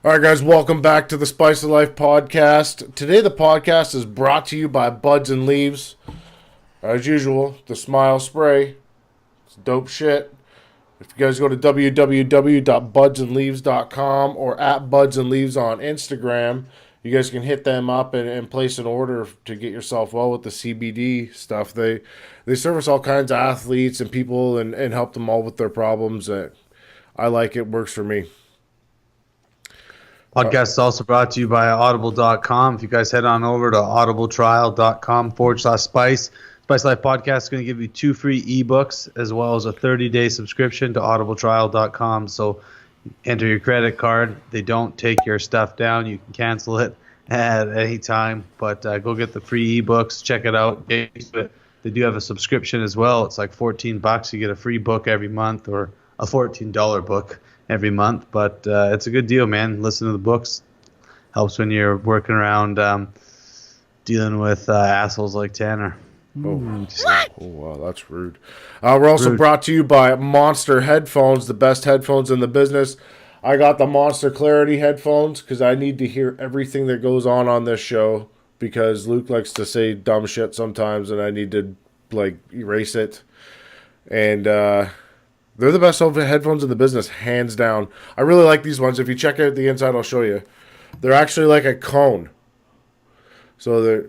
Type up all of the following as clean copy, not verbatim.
All right, guys, welcome back to the Spice of Life podcast. Today, the podcast is brought to you by Buds and Leaves. As usual, the Smile Spray. It's dope shit. If you guys go to www.budsandleaves.com or at Buds and Leaves on Instagram, you guys can hit them up and place an order to get yourself well with the CBD stuff. They service all kinds of athletes and people and help them all with their problems. I like it. Works for me. Podcast is also brought to you by audible.com. If you guys head on over to audibletrial.com/spice, Spice Life Podcast is going to give you 2 free ebooks as well as a 30-day subscription to audibletrial.com. So enter your credit card. They don't take your stuff down. You can cancel it at any time. But go get the free ebooks. Check it out. They do have a subscription as well. It's like $14. You get a free book every month or a $14 book every month, but it's a good deal, man. Listen to the books. Helps when you're working around dealing with assholes like Tanner. Oh, wow, that's rude. We're also brought to you by Monster Headphones, the best headphones in the business. I got the Monster Clarity headphones because I need to hear everything that goes on this show because Luke likes to say dumb shit sometimes and I need to, erase it. And, they're the best headphones in the business, hands down. I really like these ones. If you check out the inside, I'll show you. They're actually like a cone. So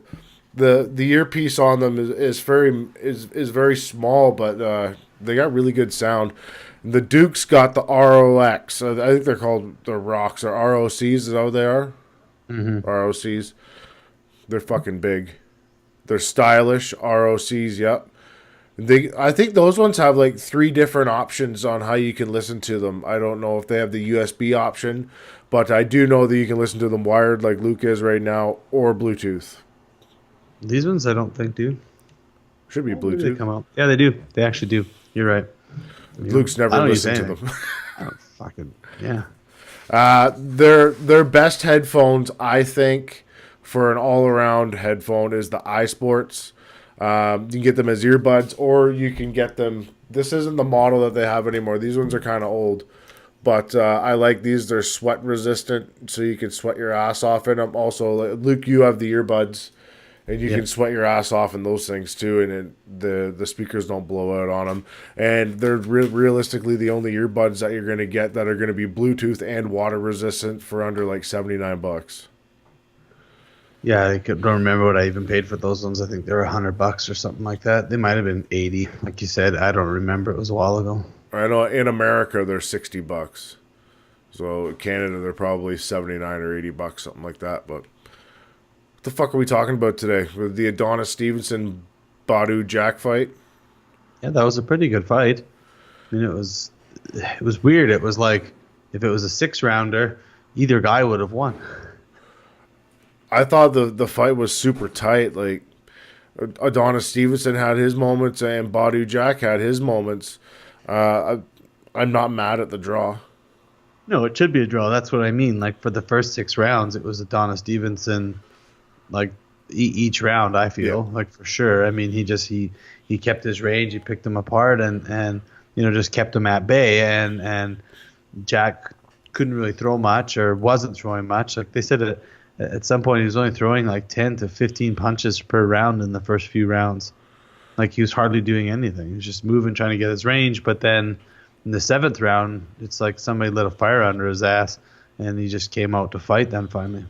the earpiece on them is very small, but they got really good sound. The Duke's got the ROX. I think they're called the Rocks or ROCs. Is that what they are? Mm-hmm. ROCs. They're fucking big. They're stylish. ROCs. Yep. I think those ones have 3 different options on how you can listen to them. I don't know if they have the USB option, but I do know that you can listen to them wired like Luke is right now or Bluetooth. These ones I don't think do. Should be Bluetooth. They come out. Yeah, they do. They actually do. You're right. Luke's never listened to them. I don't fucking yeah. Their best headphones, I think, for an all-around headphone is the iSports. You can get them as earbuds, or you can get them. This isn't the model that they have anymore. These ones are kind of old, but I like these. They're sweat resistant, so you can sweat your ass off in them. Also, Luke, you have the earbuds, and you can sweat your ass off in those things too, and the speakers don't blow out on them. And they're realistically the only earbuds that you're going to get that are going to be Bluetooth and water resistant for under $79. Yeah, I don't remember what I even paid for those ones. I think they were $100 or something like that. They might have been 80, like you said. I don't remember. It was a while ago. I know in America they're $60. So in Canada they're probably $79 or $80, something like that. But what the fuck are we talking about today? With the Adonis Stevenson Badou Jack fight? Yeah, that was a pretty good fight. I mean, it was weird. It was like if it was a 6-rounder, either guy would have won. I thought the fight was super tight. Like Adonis Stevenson had his moments and Badou Jack had his moments. I'm not mad at the draw. No, it should be a draw. That's what I mean. Like for the first 6 rounds, it was Adonis Stevenson. Like each round, I feel like for sure. I mean, he kept his range. He picked them apart and just kept them at bay. And Jack couldn't really throw much or wasn't throwing much. Like they said at some point, he was only throwing 10 to 15 punches per round in the first few rounds. Like he was hardly doing anything. He was just moving, trying to get his range. But then in the 7th round, it's like somebody lit a fire under his ass, and he just came out to fight then finally.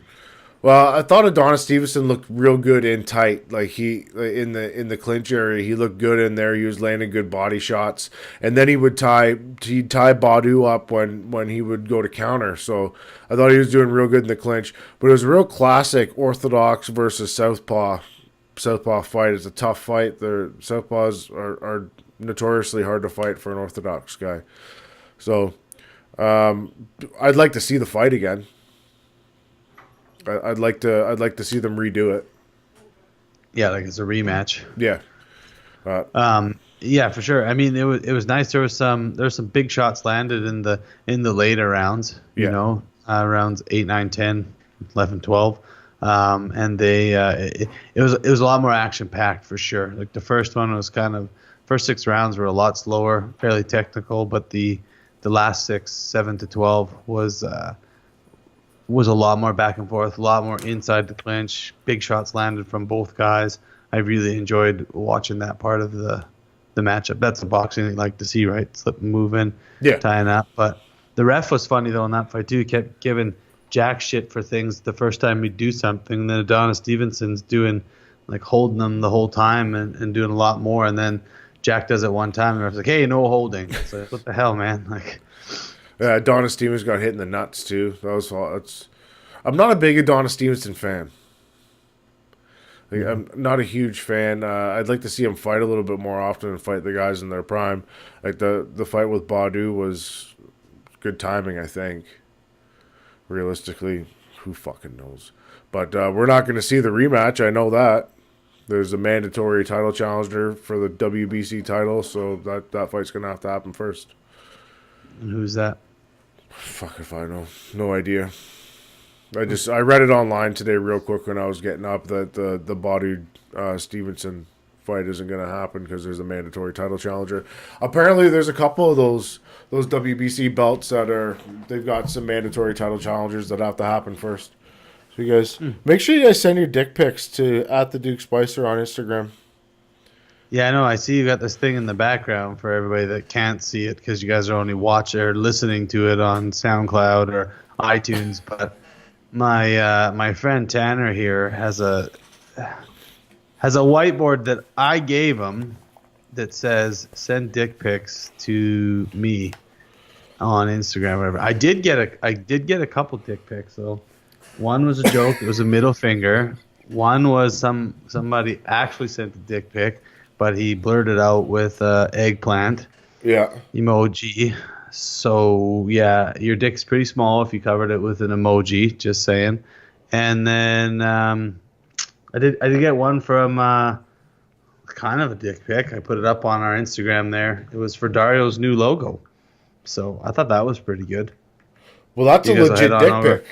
Well, I thought Adonis Stevenson looked real good in tight. Like in the clinch area, he looked good in there. He was landing good body shots, and then he'd tie Badou up when he would go to counter. So I thought he was doing real good in the clinch. But it was a real classic Orthodox versus Southpaw fight. It's a tough fight. Southpaws are notoriously hard to fight for an Orthodox guy. So I'd like to see the fight again. I'd like to see them redo it. Yeah, like it's a rematch. Yeah. Yeah, for sure. I mean, it was nice. There was some big shots landed in the later rounds. You know, rounds 8, 9, 10, 11, 12. And it was a lot more action packed for sure. Like the first one was first 6 rounds were a lot slower, fairly technical, but the last 6, 7 to 12 was was a lot more back and forth, a lot more inside the clinch. Big shots landed from both guys. I really enjoyed watching that part of the matchup. That's the boxing you like to see, right? Slip and moving, tying up. But the ref was funny, though, in that fight, too. He kept giving Jack shit for things the first time he'd do something. Then Adonis Stevenson's doing, like, holding them the whole time and doing a lot more. And then Jack does it one time, and the ref's like, hey, no holding. It's like, what the hell, man? Like, yeah, Adonis Stevens got hit in the nuts, too. I'm not a big Adonis Stevenson fan. Like, I'm not a huge fan. I'd like to see him fight a little bit more often and fight the guys in their prime. Like the fight with Badou was good timing, I think. Realistically, who fucking knows? But we're not going to see the rematch. I know that. There's a mandatory title challenger for the WBC title, so that fight's going to have to happen first. And who's that? Fuck if I know. No idea. I read it online today real quick when I was getting up that the Badou Stevenson fight isn't going to happen because there's a mandatory title challenger. Apparently, there's a couple of those WBC belts they've got some mandatory title challengers that have to happen first. So you guys, make sure you guys send your dick pics to @TheDukeSpicer on Instagram. Yeah, I know. I see you got this thing in the background for everybody that can't see it because you guys are only watching or listening to it on SoundCloud or iTunes, but my friend Tanner here has a whiteboard that I gave him that says send dick pics to me on Instagram or whatever. I did get a couple dick pics though. One was a joke, it was a middle finger. One was somebody actually sent a dick pic, but he blurted out with eggplant emoji. So, yeah, your dick's pretty small if you covered it with an emoji, just saying. And then I did get one from kind of a dick pic. I put it up on our Instagram there. It was for Dario's new logo. So I thought that was pretty good. Well, that's a legit dick pic.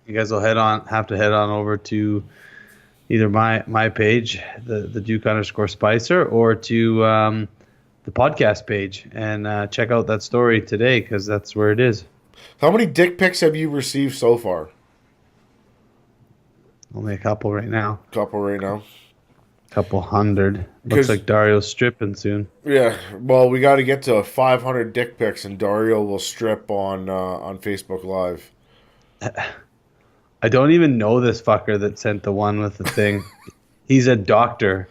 You guys will have to head on over to either my page, the Duke _Spicer, or to the podcast page and check out that story today because that's where it is. How many dick pics have you received so far? Only a couple right now. Couple hundred. Looks like Dario's stripping soon. Yeah, well, we got to get to 500 dick pics and Dario will strip on Facebook Live. I don't even know this fucker that sent the one with the thing. He's a doctor.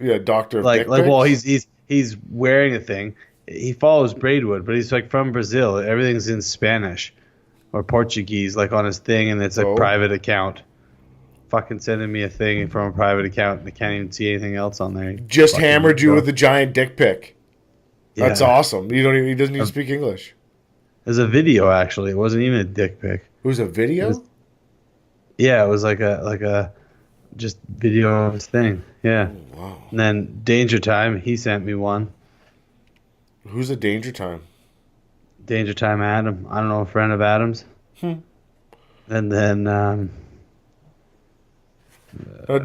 Yeah, doctor of dick pics? Well, he's wearing a thing. He follows Braidwood, but he's like from Brazil. Everything's in Spanish or Portuguese, like on his thing, and it's a private account. Fucking sending me a thing from a private account, and I can't even see anything else on there. Just hammered you with a giant dick pic. That's awesome. He doesn't even speak English. There's a video actually. It wasn't even a dick pic. It was a video? It was like a just video of his thing. Yeah. Oh, wow. And then Danger Time, he sent me one. Who's a Danger Time? Danger Time Adam. I don't know, a friend of Adam's. And then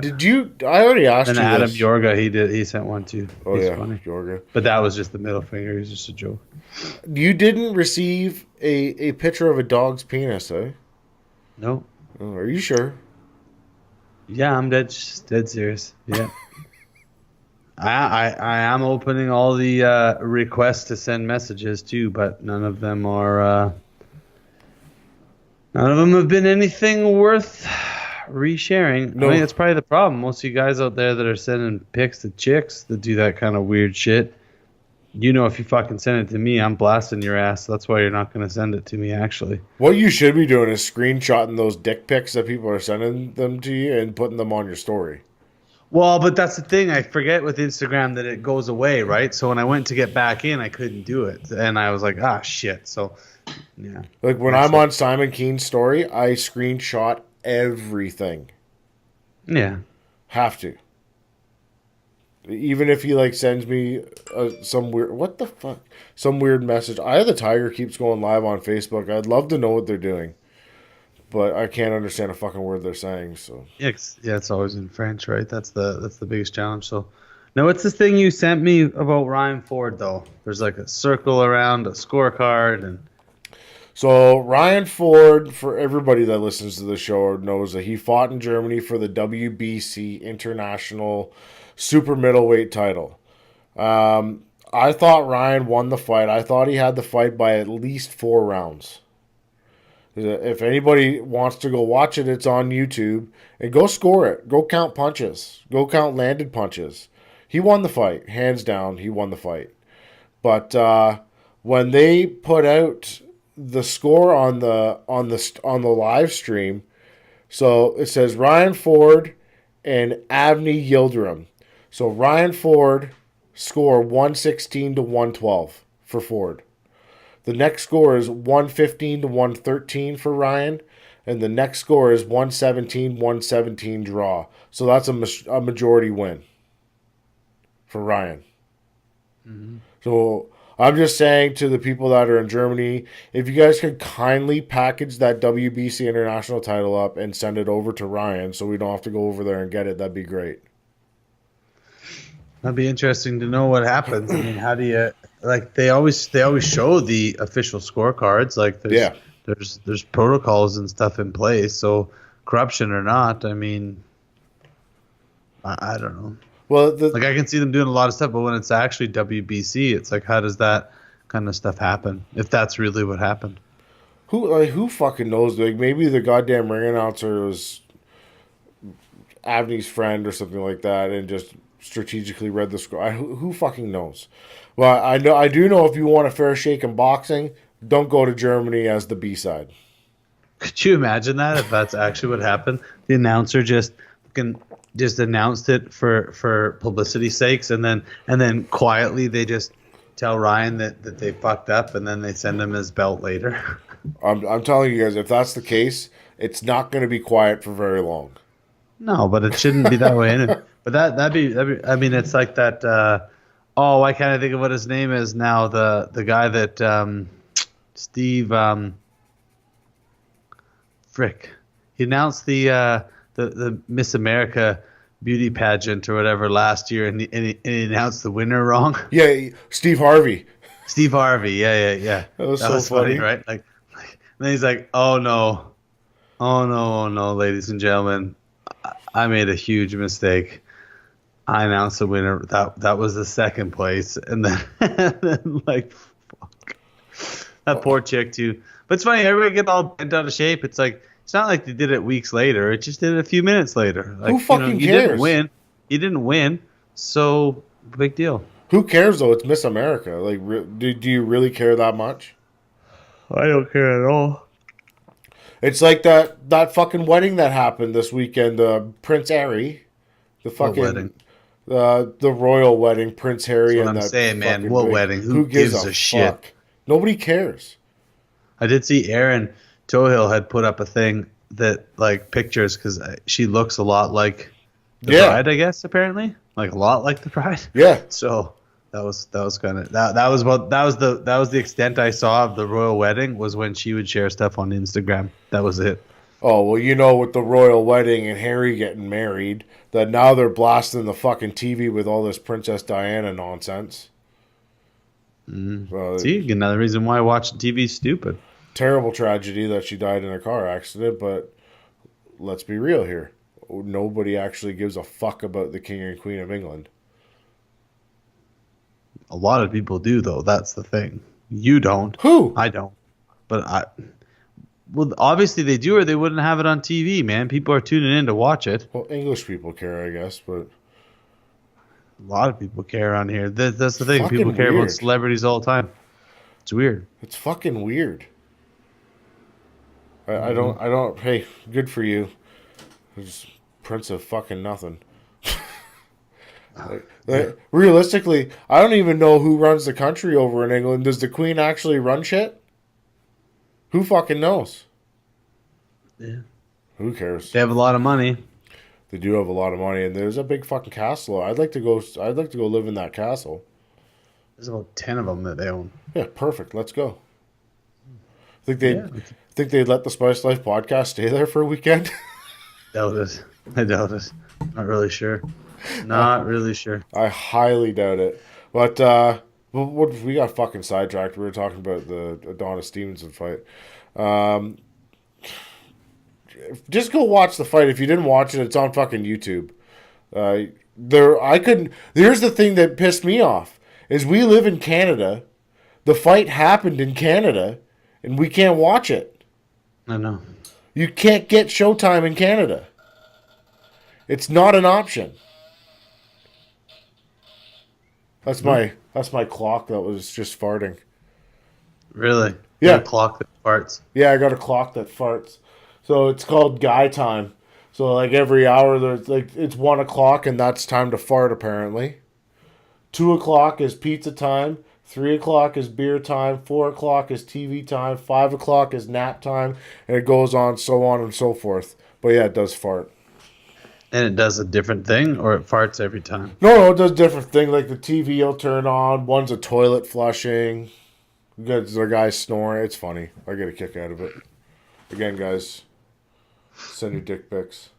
did you? I already asked you. And Adam this. Yorga, he sent one too. Oh, He's yeah, funny. Yorga. But that was just the middle finger. He was just a joke. You didn't receive a picture of a dog's penis, eh? No. Oh, are you sure? Yeah, I'm dead serious. Yeah. I am opening all the requests to send messages too, but none of them have been anything worth resharing. No. I think that's probably the problem. Most of you guys out there that are sending pics to chicks that do that kind of weird shit, if you fucking send it to me, I'm blasting your ass. That's why you're not going to send it to me, actually. What you should be doing is screenshotting those dick pics that people are sending them to you and putting them on your story. Well, but that's the thing. I forget with Instagram that it goes away, right? So when I went to get back in, I couldn't do it. And I was like, shit. So, yeah. Like when I'm on Simon Keen's story, I screenshot everything. Yeah. Have to. Even if he sends me some weird message. Eye of the Tiger keeps going live on Facebook. I'd love to know what they're doing, but I can't understand a fucking word they're saying. So yeah, it's always in French, right? That's the biggest challenge. So now, what's this thing you sent me about Ryan Ford though? There's like a circle around a scorecard and. So Ryan Ford, for everybody that listens to the show, knows that he fought in Germany for the WBC International Super Middleweight title. I thought Ryan won the fight. I thought he had the fight by at least 4 rounds. If anybody wants to go watch it, it's on YouTube. And go score it. Go count punches. Go count landed punches. He won the fight. Hands down, he won the fight. But when they put out the score on the live stream, so it says Ryan Ford and Avni Yildirim. So Ryan Ford score 116 to 112 for Ford. The next score is 115 to 113 for Ryan. And the next score is 117 draw. So that's a majority win for Ryan. Mm-hmm. So I'm just saying to the people that are in Germany, if you guys could kindly package that WBC International title up and send it over to Ryan so we don't have to go over there and get it, that'd be great. That'd be interesting to know what happens. I mean, how do you they always show the official scorecards. Like there's protocols and stuff in place. So corruption or not, I mean, I don't know. Well, I can see them doing a lot of stuff, but when it's actually WBC, it's like, how does that kind of stuff happen? If that's really what happened, who fucking knows? Like maybe the goddamn ring announcer was Avni's friend or something like that, and just strategically read the score. Who fucking knows? Well, I do know if you want a fair shake in boxing, don't go to Germany as the B-side. Could you imagine that if that's actually what happened? The announcer just announced it for publicity's sakes, and then quietly they just tell Ryan that they fucked up, and then they send him his belt later. I'm telling you guys, if that's the case, it's not going to be quiet for very long. No, but it shouldn't be that way. Anyway. But that'd be. I mean, it's like that. Why can't I think of what his name is now? The guy that Steve Frick. He announced the Miss America beauty pageant or whatever last year, and he announced the winner wrong. Yeah, Steve Harvey. Steve Harvey. Yeah. That was funny, right? Like, and then he's like, oh no, ladies and gentlemen, I made a huge mistake. I announced the winner. That was the second place, and then like, fuck, that poor chick too. But it's funny, everybody get all bent out of shape. It's like, it's not like they did it weeks later. It just did it a few minutes later. Like, who fucking cares? You didn't win, so big deal. Who cares though? It's Miss America. Like, do you really care that much? I don't care at all. It's like that fucking wedding that happened this weekend. Prince Harry, the fucking wedding. The royal wedding, Prince Harry. That's what and I'm that saying, man. What wedding? Who gives a shit? Fuck? Nobody cares. I did see Erin Tohill had put up a thing that, like, pictures, because she looks a lot like the bride, I guess, apparently, like a lot like the bride. Yeah. So that was kind of that was the extent I saw of the royal wedding, was when she would share stuff on Instagram. That was it. Oh, well, with the royal wedding and Harry getting married, that now they're blasting the fucking TV with all this Princess Diana nonsense. See, another reason why watching TV is stupid. Terrible tragedy that she died in a car accident, but let's be real here. Nobody actually gives a fuck about the King and Queen of England. A lot of people do, though. That's the thing. You don't. Who? I don't. But well, obviously they do, or they wouldn't have it on TV, man. People are tuning in to watch it. Well, English people care, I guess, but a lot of people care around here. That's the thing. People care about celebrities all the time. It's weird. It's fucking weird. I don't. Hey, good for you. It's Prince of fucking nothing. Realistically, I don't even know who runs the country over in England. Does the Queen actually run shit? Who fucking knows? Yeah. Who cares? They have a lot of money. They do have a lot of money, and there's a big fucking castle. I'd like to go live in that castle. There's about 10 of them that they own. Yeah, perfect. Let's go. Think they'd let the Spice Life podcast stay there for a weekend? Doubt it. I doubt it. Not really sure. Not really sure. I highly doubt it. But Well, what we got fucking sidetracked. We were talking about the Adonis Stevenson fight. Um, just go watch the fight. If you didn't watch it, it's on fucking YouTube. I couldn't. Here's the thing that pissed me off: is we live in Canada. The fight happened in Canada, and we can't watch it. I know. You can't get Showtime in Canada. It's not an option. That's my clock that was just farting. Really? Yeah. A clock that farts. Yeah, I got a clock that farts. So it's called guy time. So like every hour there's like it's 1 o'clock and that's time to fart apparently. 2 o'clock is pizza time. 3 o'clock is beer time. 4 o'clock is TV time. 5 o'clock is nap time, and it goes on and so forth. But yeah, it does fart. And it does a different thing, or it farts every time? No, it does different things. Like the TV will turn on. One's a toilet flushing. The guy's snoring. It's funny. I get a kick out of it. Again, guys, send your dick pics.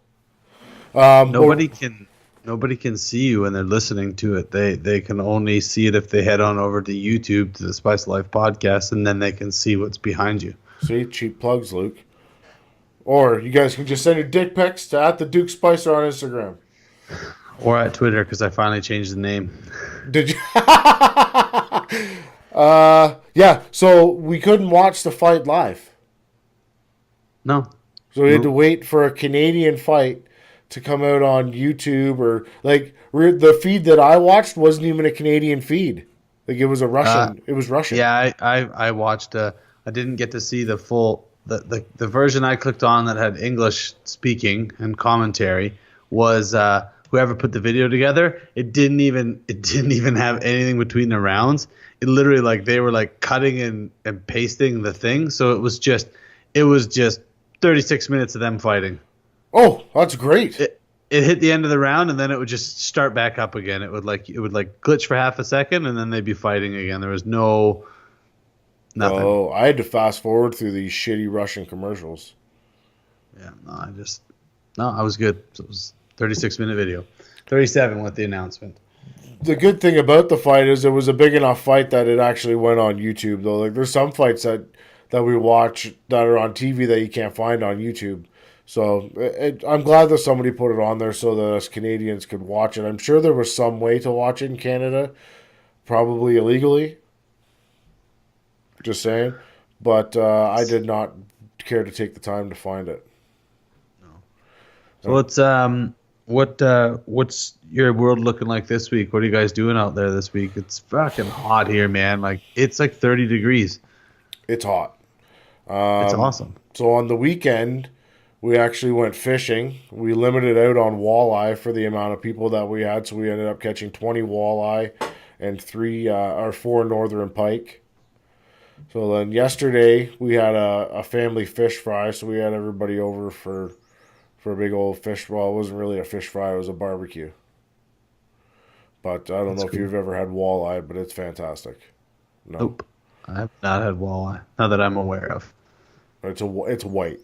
Nobody can see you when they're listening to it. They can only see it if they head on over to YouTube to the Spice Life podcast, and then they can see what's behind you. See, cheap plugs, Luke. Or you guys can just send your dick pics to @the_Duke_Spicer on Instagram. Or at Twitter, because I finally changed the name. Did you? Yeah. So we couldn't watch the fight live. No. So we had to wait for a Canadian fight to come out on YouTube, or like the feed that I watched wasn't even a Canadian feed. Like it was a Russian. It was Russian. Yeah, I watched. I didn't get to see the full the version I clicked on that had English speaking and commentary was whoever put the video together. It didn't even have anything between the rounds. It literally like they were like cutting and pasting the thing. So it was just 36 minutes of them fighting. Oh, that's great. It hit the end of the round and then it would just start back up again. It would glitch for half a second and then they'd be fighting again. There was nothing. Oh, I had to fast forward through these shitty Russian commercials. Yeah, I was good. So it was 36-minute video. 37 with the announcement. The good thing about the fight is it was a big enough fight that it actually went on YouTube though. Like there's some fights that we watch that are on TV that you can't find on YouTube. So I'm glad that somebody put it on there so that us Canadians could watch it. I'm sure there was some way to watch it in Canada, probably illegally. Just saying. But I did not care to take the time to find it. No. So what's your world looking like this week? What are you guys doing out there this week? It's fucking hot here, man. Like it's like 30 degrees. It's hot. It's awesome. So on the weekend, we actually went fishing. We limited out on walleye for the amount of people that we had, so we ended up catching 20 walleye and 4 northern pike. So then yesterday we had a family fish fry, so we had everybody over for a big old fish. Well, it wasn't really a fish fry; it was a barbecue. But I don't know if you've ever had walleye, but it's fantastic. No. Nope, I have not had walleye. Not that I'm aware of. It's white.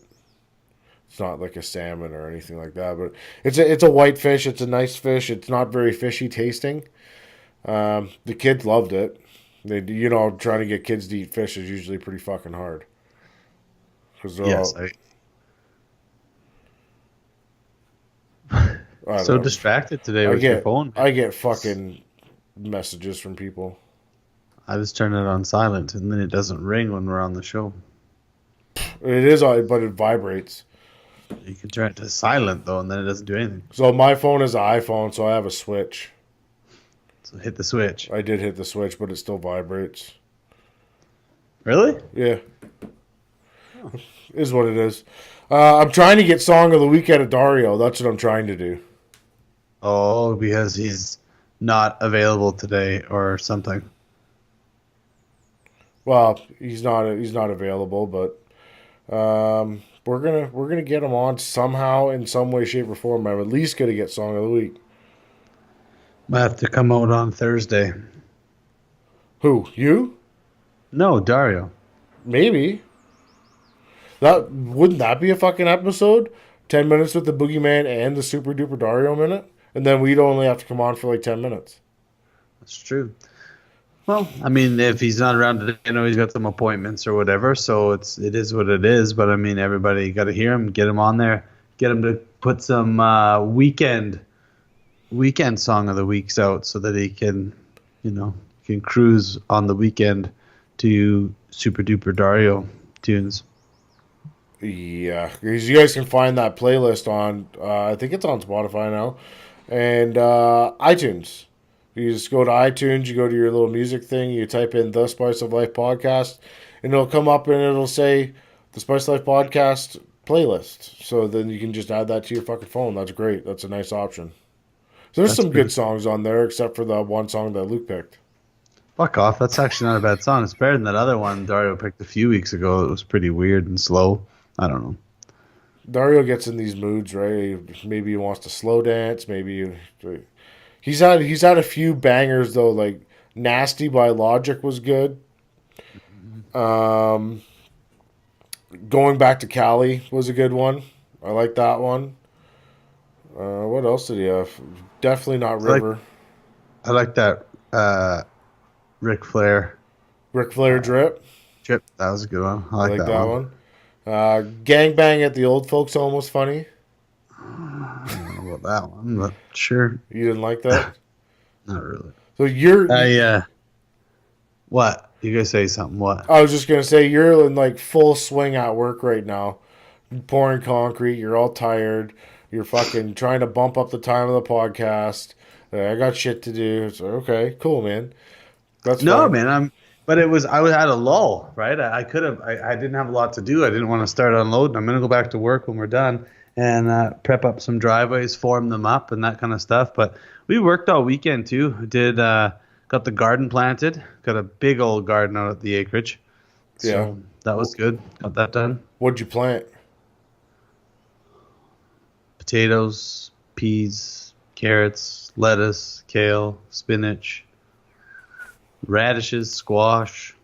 It's not like a salmon or anything like that, but it's a white fish. It's a nice fish. It's not very fishy tasting. The kids loved it. Trying to get kids to eat fish is usually pretty fucking hard. Yes, I'm so distracted today with your phone. I get fucking messages from people. I just turn it on silent, and then it doesn't ring when we're on the show. It is, but it vibrates. You can turn it to silent, though, and then it doesn't do anything. So my phone is an iPhone, so I have a switch. So hit the switch. I did hit the switch, but it still vibrates. Really? Yeah. Oh. Is what it is. I'm trying to get Song of the Week out of Dario. That's what I'm trying to do. Oh, because he's not available today or something. Well, he's not available, but we're gonna get him on somehow in some way, shape, or form. I'm at least gonna get Song of the Week. Might have to come out on Thursday. Who? You? No, Dario. Maybe. Wouldn't that be a fucking episode? 10 minutes with the Boogeyman and the Super Duper Dario minute? And then we'd only have to come on for like 10 minutes. That's true. Well, I mean, if he's not around today, I know he's got some appointments or whatever, so it is what it is. But I mean, everybody got to hear him, get him on there, get him to put some weekend song of the weeks out, so that he can, can cruise on the weekend to Super Duper Dario tunes. Yeah, because you guys can find that playlist on, I think it's on Spotify now, and iTunes. You just go to iTunes, you go to your little music thing, you type in the Spice of Life podcast, and it'll come up and it'll say the Spice of Life podcast playlist. So then you can just add that to your fucking phone. That's great. That's a nice option. So there's That's some pretty. good songs on there, except for the one song that Luke picked. Fuck off. That's actually not a bad song. It's better than that other one Dario picked a few weeks ago. It was pretty weird and slow. I don't know. Dario gets in these moods, right? Maybe he wants to slow dance. Maybe he's had a few bangers though. Like "Nasty" by Logic was good. Um, Going Back to Cali was a good one. I like that one. What else did he have? Definitely not River. I like that Ric Flair Ric Flair Drip. trip. That was a good one. I I like like that, that one. one. Gangbang at the Old Folks Home was funny. I don't know about that one, but sure. You didn't like that? Not really. So you're What? You gonna say something? What? I was just gonna say you're in like full swing at work right now, pouring concrete. You're all tired. You're fucking trying to bump up the time of the podcast. I got shit to do. So okay, cool, man. That's No, fine. man. But I was at a lull, right? I could have. I didn't have a lot to do. I didn't want to start unloading. I'm gonna go back to work when we're done and prep up some driveways, form them up, and that kind of stuff. But we worked all weekend too. Did got the garden planted. Got a big old garden out at the acreage. So Yeah. that was good. Got that done. What'd you plant? Potatoes, peas, carrots, lettuce, kale, spinach, radishes, squash,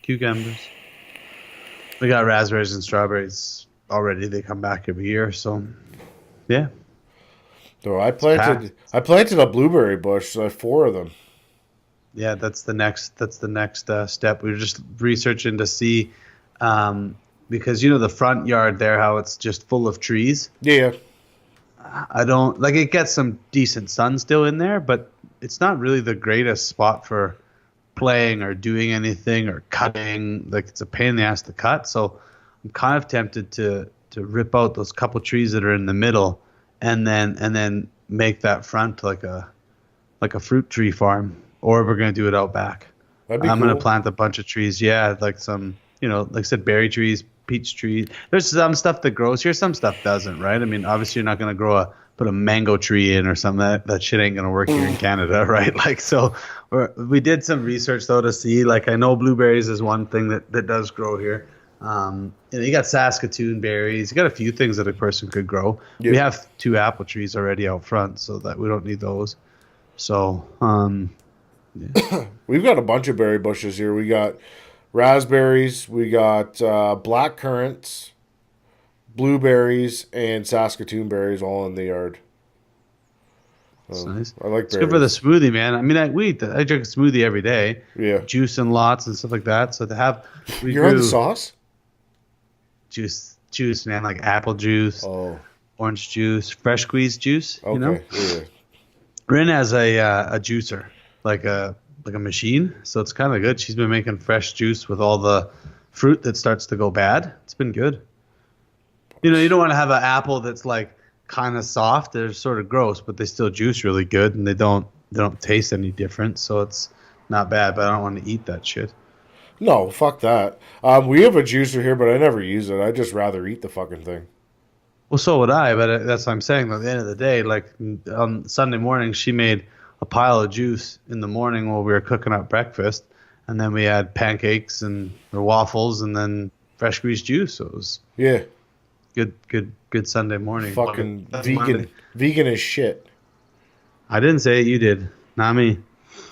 cucumbers. We got raspberries and strawberries already. They come back every year, so yeah. So I planted a blueberry bush. Four of them. Yeah, that's the next step. We were just researching to see because the front yard there, how it's just full of trees. Yeah. I don't like it gets some decent sun still in there, but it's not really the greatest spot for playing or doing anything or cutting. Like it's a pain in the ass to cut. So I'm kind of tempted to rip out those couple trees that are in the middle and then make that front like a fruit tree farm. Or we're gonna do it out back. That'd be I'm cool. gonna plant a bunch of trees. Yeah, like some, like I said, berry trees, peach trees. There's some stuff that grows here, some stuff doesn't, right? I mean, obviously you're not gonna put a mango tree in or something. That shit ain't gonna work here in Canada, right? Like so, we did some research though to see. Like I know blueberries is one thing that does grow here. You got Saskatoon berries. You got a few things that a person could grow. Yeah. We have 2 apple trees already out front, so that we don't need those. So, We've got a bunch of berry bushes here. We got raspberries, we got black currants, blueberries, and Saskatoon berries all in the yard. That's nice. I like It's berries. good for the smoothie, man. I mean, I drink a smoothie every day. Yeah. Juice and lots and stuff like that. So to have You're on the sauce? juice, man, like apple juice, Oh, orange juice, fresh squeezed juice. okay. Yeah. Rin has a juicer, like a machine. So it's kind of good. She's been making fresh juice with all the fruit that starts to go bad. It's been good. You don't want to have an apple that's like kind of soft. They're sort of gross, but they still juice really good, and they don't taste any different. So it's not bad, but I don't want to eat that shit. No, fuck that. We have a juicer here, but I never use it. I just rather eat the fucking thing. Well, so would I, but that's what I'm saying. At the end of the day, like on Sunday morning, she made a pile of juice in the morning while we were cooking up breakfast, and then we had pancakes or waffles, and then fresh squeezed juice. So it was Yeah. good Sunday morning. Fucking That's vegan. Monday. Vegan as shit. I didn't say it. You did, not me.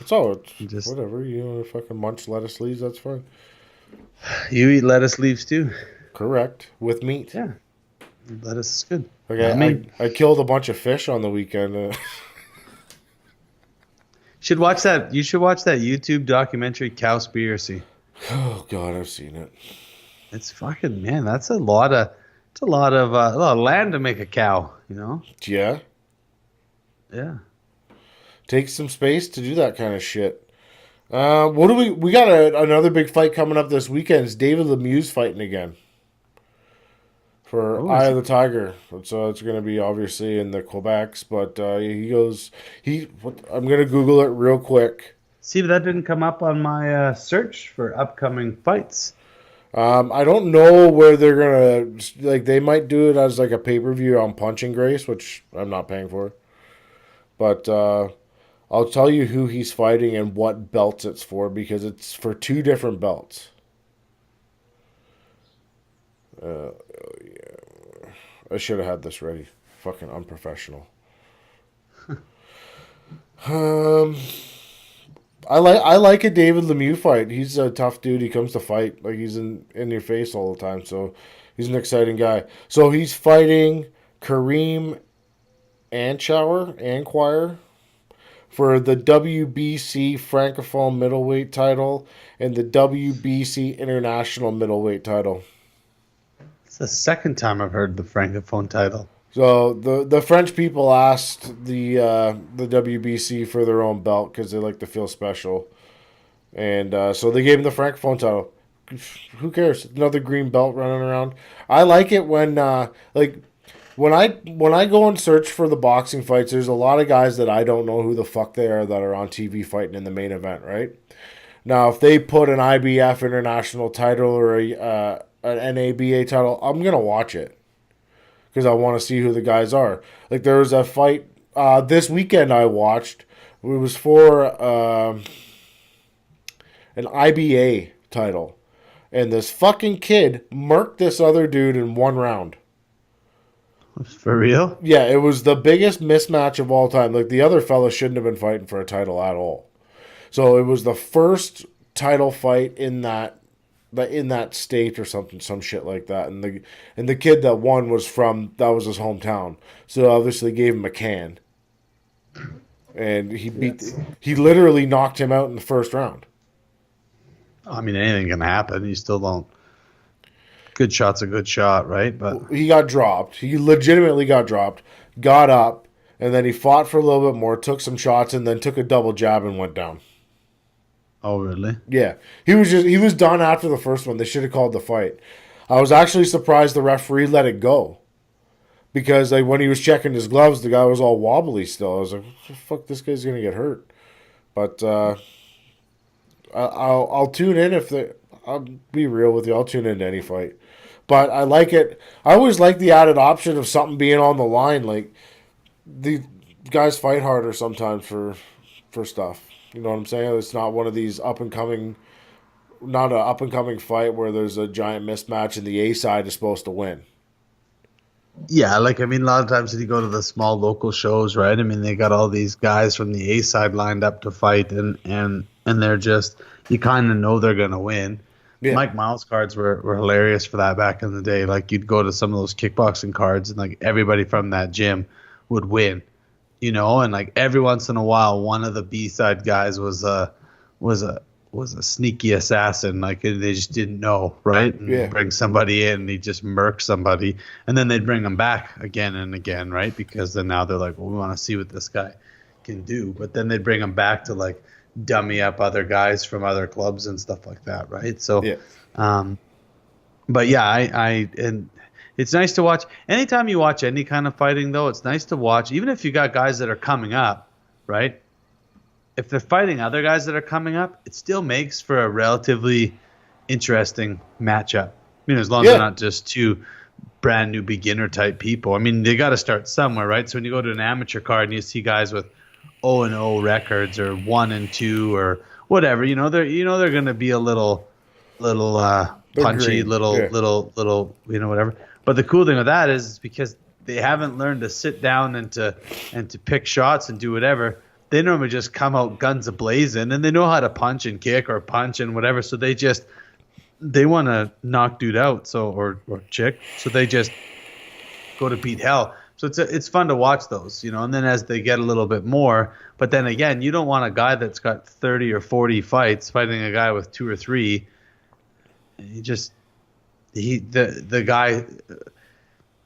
It's all Just- whatever. You want to fucking munch lettuce leaves? That's fine. You eat lettuce leaves too. Correct. With meat. Yeah, lettuce is good. Okay, Not me. I killed a bunch of fish on the weekend. Should watch that. You should watch that YouTube documentary, Cowspiracy. Oh God, I've seen it. It's fucking man. That's a lot of. It's a lot of land to make a cow. You know. Yeah, Yeah. takes some space to do that kind of shit. What do we got another big fight coming up this weekend. It's David Lemieux's fighting again for Oh, Eye of the Tiger. So it's going to be obviously in the Quebecs, but I'm going to Google it real quick. see, that didn't come up on my search for upcoming fights. I don't know where they're going to, like, they might do it as like a pay-per-view on Punching Grace, which I'm not paying for. But I'll tell you who he's fighting and what belts it's for, because it's for 2 different belts. I should have had this ready. Fucking unprofessional. I like a David Lemieux fight. He's a tough dude. He comes to fight. Like, he's in your face all the time. So he's an exciting guy. So he's fighting Kareem Anquire for the WBC Francophone middleweight title and the WBC International middleweight title. It's the second time I've heard the Francophone title. So the French people asked the WBC for their own belt because they like to feel special, and so they gave him the Francophone title. Who cares? Another green belt running around. I like it when when I go and search for the boxing fights. There's a lot of guys that I don't know who the fuck they are that are on TV fighting in the main event. Right now, if they put an IBF international title or an NABA title, I'm gonna watch it. Because I want to see who the guys are. Like, there was a fight this weekend I watched. It was for an IBA title. And this fucking kid murked this other dude in 1 round. For real? Yeah, it was the biggest mismatch of all time. Like, the other fella shouldn't have been fighting for a title at all. So it was the first title fight in that state or something, some shit like that, and the kid that won was his hometown, so obviously gave him a can, and he literally knocked him out in the first round. I mean, anything can happen. You still don't. Good shot's a good shot, right? But he got dropped. He legitimately got dropped. Got up, and then he fought for a little bit more, took some shots, and then took a double jab and went down. oh, really? Yeah, he was done after the first one. They should have called the fight. I was actually surprised the referee let it go, because like when he was checking his gloves, the guy was all wobbly still. I was like, "Fuck, this guy's gonna get hurt." But I'll tune in I'll be real with you. I'll tune into any fight, but I like it. I always like the added option of something being on the line. Like, the guys fight harder sometimes for stuff. You know what I'm saying? It's not one of these not an up and coming fight where there's a giant mismatch and the A side is supposed to win. Yeah, like, I mean, a lot of times when you go to the small local shows, right? I mean, they got all these guys from the A side lined up to fight, and they're just, you kind of know they're gonna win. Yeah. Mike Miles cards were hilarious for that back in the day. Like, you'd go to some of those kickboxing cards, and like everybody from that gym would win. You know, and like every once in a while, one of the B-side guys was a sneaky assassin. Like, they just didn't know, right? And bring somebody in, and he just murk somebody, and then they'd bring him back again and again, right? Because then now they're like, well, we want to see what this guy can do. But then they'd bring him back to like dummy up other guys from other clubs and stuff like that, right? So, but yeah, and it's nice to watch. Anytime you watch any kind of fighting, though, it's nice to watch, even if you got guys that are coming up, right? If they're fighting other guys that are coming up, it still makes for a relatively interesting matchup. I mean, as long as they're not just 2 brand new beginner type people. I mean, they got to start somewhere, right? So when you go to an amateur card and you see guys with 0-0 records or 1-2 or whatever, they're going to be a little punchy, little, whatever. But the cool thing with that is because they haven't learned to sit down and to pick shots and do whatever. They normally just come out guns ablazing, and they know how to punch and kick or punch and whatever. So they want to knock dude out, or chick. So they just go to beat hell. So it's fun to watch those, and then as they get a little bit more, but then again, you don't want a guy that's got 30 or 40 fights fighting a guy with 2 or 3. The guy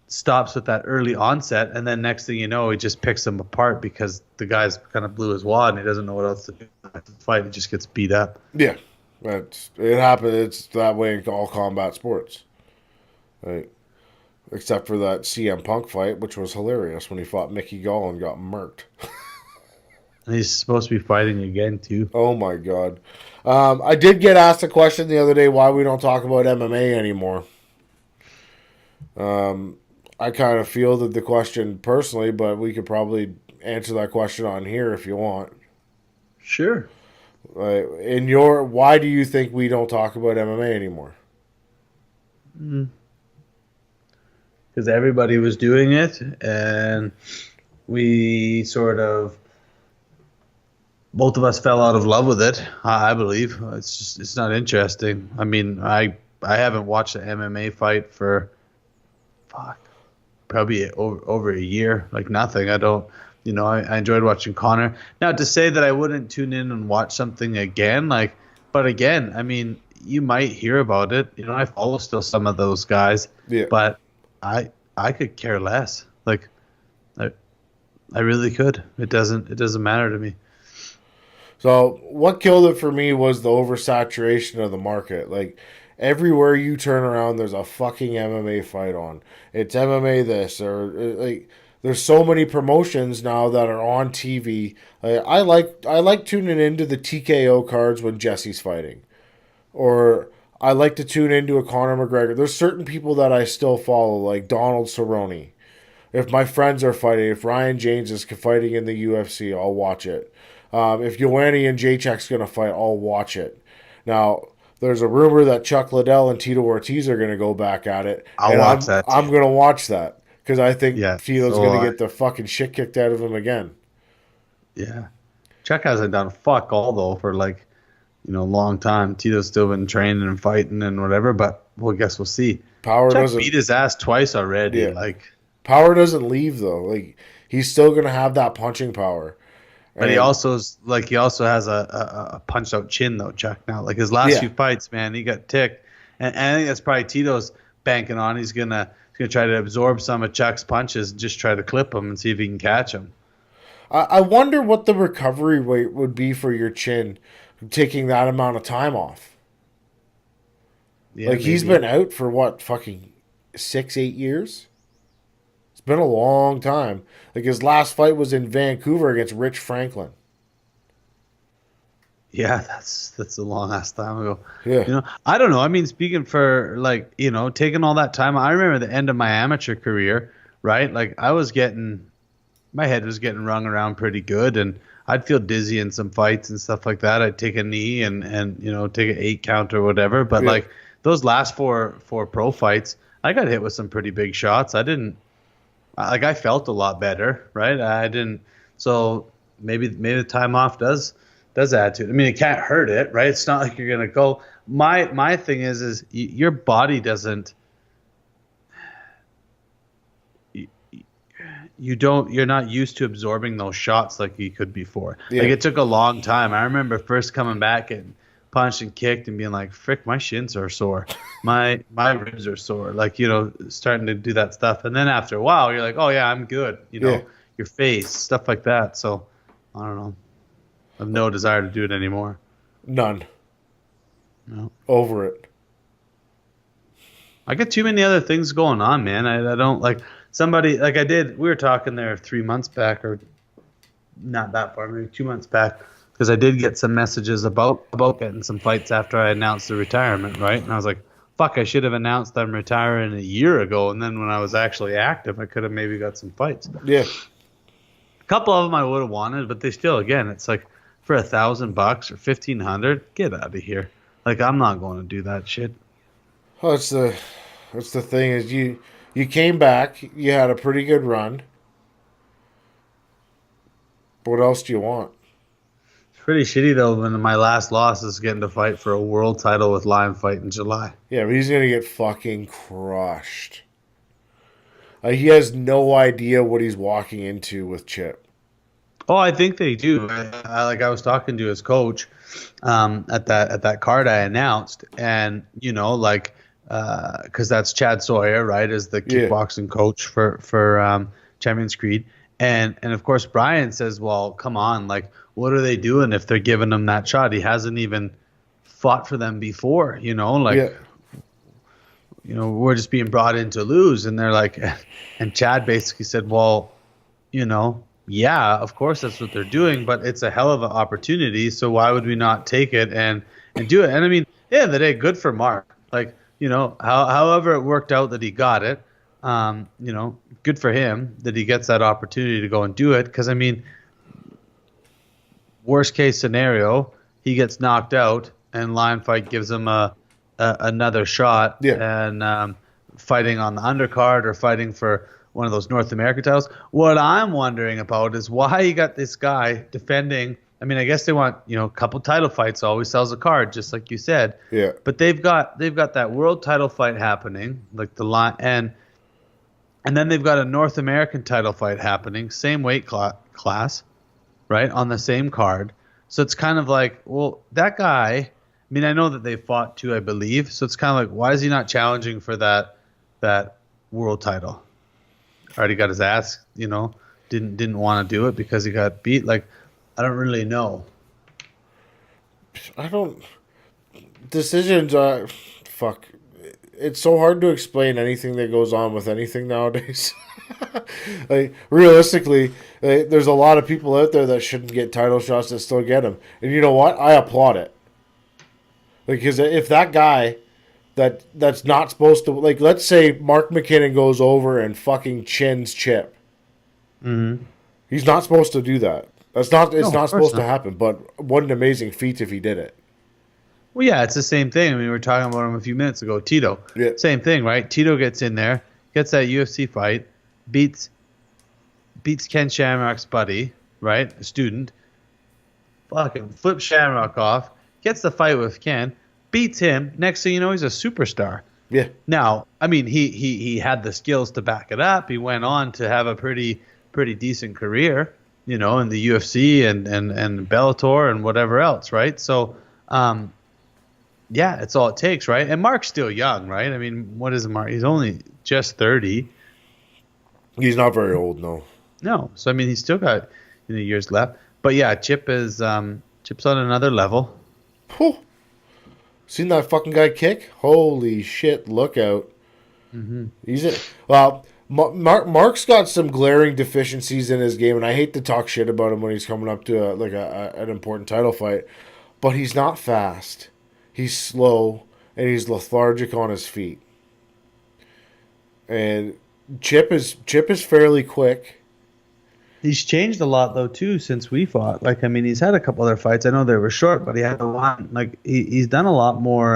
stops with that early onset, and then next thing you know, he just picks him apart because the guy's kind of blew his wad and he doesn't know what else to do to fight. He just gets beat up. Yeah, it happens. It's that way in all combat sports, right? Except for that CM Punk fight, which was hilarious when he fought Mickey Gall and got murked. And he's supposed to be fighting again too. Oh my god! I did get asked a question the other day why we don't talk about MMA anymore. I kind of fielded the question personally, but we could probably answer that question on here if you want. Sure. Why do you think we don't talk about MMA anymore? Because everybody was doing it, and we sort of, both of us fell out of love with it. I believe it's not interesting. I mean, I haven't watched an MMA fight for probably over a year, like nothing. I don't, I enjoyed watching Connor. Now, to say that I wouldn't tune in and watch something again, but again, I mean, you might hear about it. I follow still some of those guys, but I could care less. Like, I really could. It doesn't matter to me. So what killed it for me was the oversaturation of the market. Like, everywhere you turn around, there's a fucking MMA fight on. It's MMA this, or like, there's so many promotions now that are on TV. I like tuning into the TKO cards when Jesse's fighting, or I like to tune into a Conor McGregor. There's certain people that I still follow, like Donald Cerrone. If my friends are fighting, if Ryan James is fighting in the UFC, I'll watch it. If Ioane and Jacek's going to fight, I'll watch it. Now, there's a rumor that Chuck Liddell and Tito Ortiz are going to go back at it. I'll watch that. I'm going to watch that because I think Tito's so going to get the fucking shit kicked out of him again. Yeah. Chuck hasn't done fuck all, though, for a long time. Tito's still been training and fighting and whatever, but I guess we'll see. Chuck beat his ass twice already. Yeah. Power doesn't leave, though. Like, he's still going to have that punching power. But he also has a punched out chin though, Chuck. Now, like his last few fights, man, he got ticked, and I think that's probably Tito's banking on. He's gonna try to absorb some of Chuck's punches and just try to clip him and see if he can catch him. I wonder what the recovery rate would be for your chin, taking that amount of time off. Yeah, he's been out for what, fucking 6-8 years. Been a long time. Like, his last fight was in Vancouver against Rich Franklin. Yeah, that's a long ass time ago. Yeah. I don't know. I mean, speaking for taking all that time, I remember the end of my amateur career, right? Like, my head was getting rung around pretty good, and I'd feel dizzy in some fights and stuff like that. I'd take a knee and take an 8 count or whatever. But those last four pro fights, I got hit with some pretty big shots. I felt a lot better, right? I didn't. So maybe the time off does add to it. I mean, it can't hurt it, right? It's not like you're gonna go. My thing is your body doesn't. You're not used to absorbing those shots like you could before. Yeah. Like, it took a long time. I remember first coming back and punched and kicked and being like, frick, my shins are sore. My ribs are sore. Like, starting to do that stuff. And then after a while, you're like, oh, yeah, I'm good. Your face, stuff like that. So, I don't know. I have no desire to do it anymore. None. No. Over it. I got too many other things going on, man. I don't like somebody like I did. We were talking there 3 months back, or not that far, maybe 2 months back. Because I did get some messages about getting some fights after I announced the retirement, right? And I was like, fuck, I should have announced I'm retiring a year ago. And then when I was actually active, I could have maybe got some fights. Yeah. A couple of them I would have wanted, but they still, again, it's like for $1,000 or $1,500, get out of here. Like, I'm not going to do that shit. Well, that's the thing is you came back, you had a pretty good run. What else do you want? Pretty shitty though when my last loss is getting to fight for a world title with Lion Fight in July. Yeah, but he's gonna get fucking crushed. He has no idea what he's walking into with Chip. Oh, I think they do. I was talking to his coach at that card I announced, and because that's Chad Sawyer, right, as the Yeah. kickboxing coach for Champions Creed, and of course Brian says, well, come on, like, what are they doing if they're giving him that shot? He hasn't even fought for them before, Yeah. we're just being brought in to lose, and they're like, and Chad basically said, well, yeah, of course that's what they're doing, but it's a hell of an opportunity, so why would we not take it and do it? And I mean, yeah, the day, good for Mark. Like, however it worked out that he got it, good for him that he gets that opportunity to go and do it. Because I mean, worst case scenario, he gets knocked out, and Lion Fight gives him another shot, Yeah. and fighting on the undercard or fighting for one of those North American titles. What I'm wondering about is why you got this guy defending. I mean, I guess they want, a couple title fights always sells a card, just like you said. Yeah. But they've got that world title fight happening, like the line, and then they've got a North American title fight happening, same weight class, right, on the same card. So it's kind of like, well, that guy. I mean, I know that they fought too, I believe. So it's kind of like, why is he not challenging for that world title? Already got his ass, didn't want to do it because he got beat. Like, I don't really know. Decisions are, fuck. It's so hard to explain anything that goes on with anything nowadays. Like, realistically, there's a lot of people out there that shouldn't get title shots that still get them. And you know what? I applaud it. Because if that guy that's not supposed to, like, let's say Mark McKinnon goes over and fucking chins Chip. Mm-hmm. He's not supposed to do that. It's not supposed to not. happen, but what an amazing feat if he did it. Well, yeah, it's the same thing. I mean, we were talking about him a few minutes ago. Tito. Yeah. Same thing, right? Tito gets in there, gets that UFC fight, beats Ken Shamrock's buddy, right? A student. Fucking flips Shamrock off, gets the fight with Ken, beats him. Next thing you know, he's a superstar. Yeah. Now, I mean, he had the skills to back it up. He went on to have a pretty decent career, in the UFC and Bellator and whatever else, right? So, yeah, it's all it takes, right? And Mark's still young, right? I mean, what is Mark? He's only just 30. He's not very old, no. No, so I mean, he's still got years left. But yeah, Chip's on another level. Whew. Seen that fucking guy kick? Holy shit! Look out. Mm-hmm. Mark's got some glaring deficiencies in his game, and I hate to talk shit about him when he's coming up to an important title fight. But he's not fast. He's slow, and he's lethargic on his feet. And Chip is fairly quick. He's changed a lot though too since we fought. Like, I mean, he's had a couple other fights. I know they were short, but he had a lot. Like, he's done a lot more,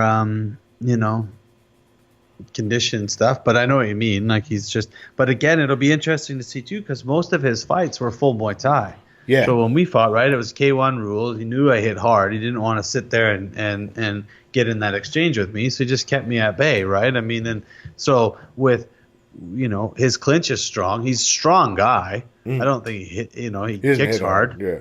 condition stuff. But I know what you mean. Like, he's just. But again, it'll be interesting to see too, because most of his fights were full Muay Thai. Yeah. So when we fought, right, it was K1 rules. He knew I hit hard. He didn't want to sit there and get in that exchange with me. So he just kept me at bay, right? I mean, and so with. His clinch is strong. He's a strong guy. I don't think he kicks hard. Yeah.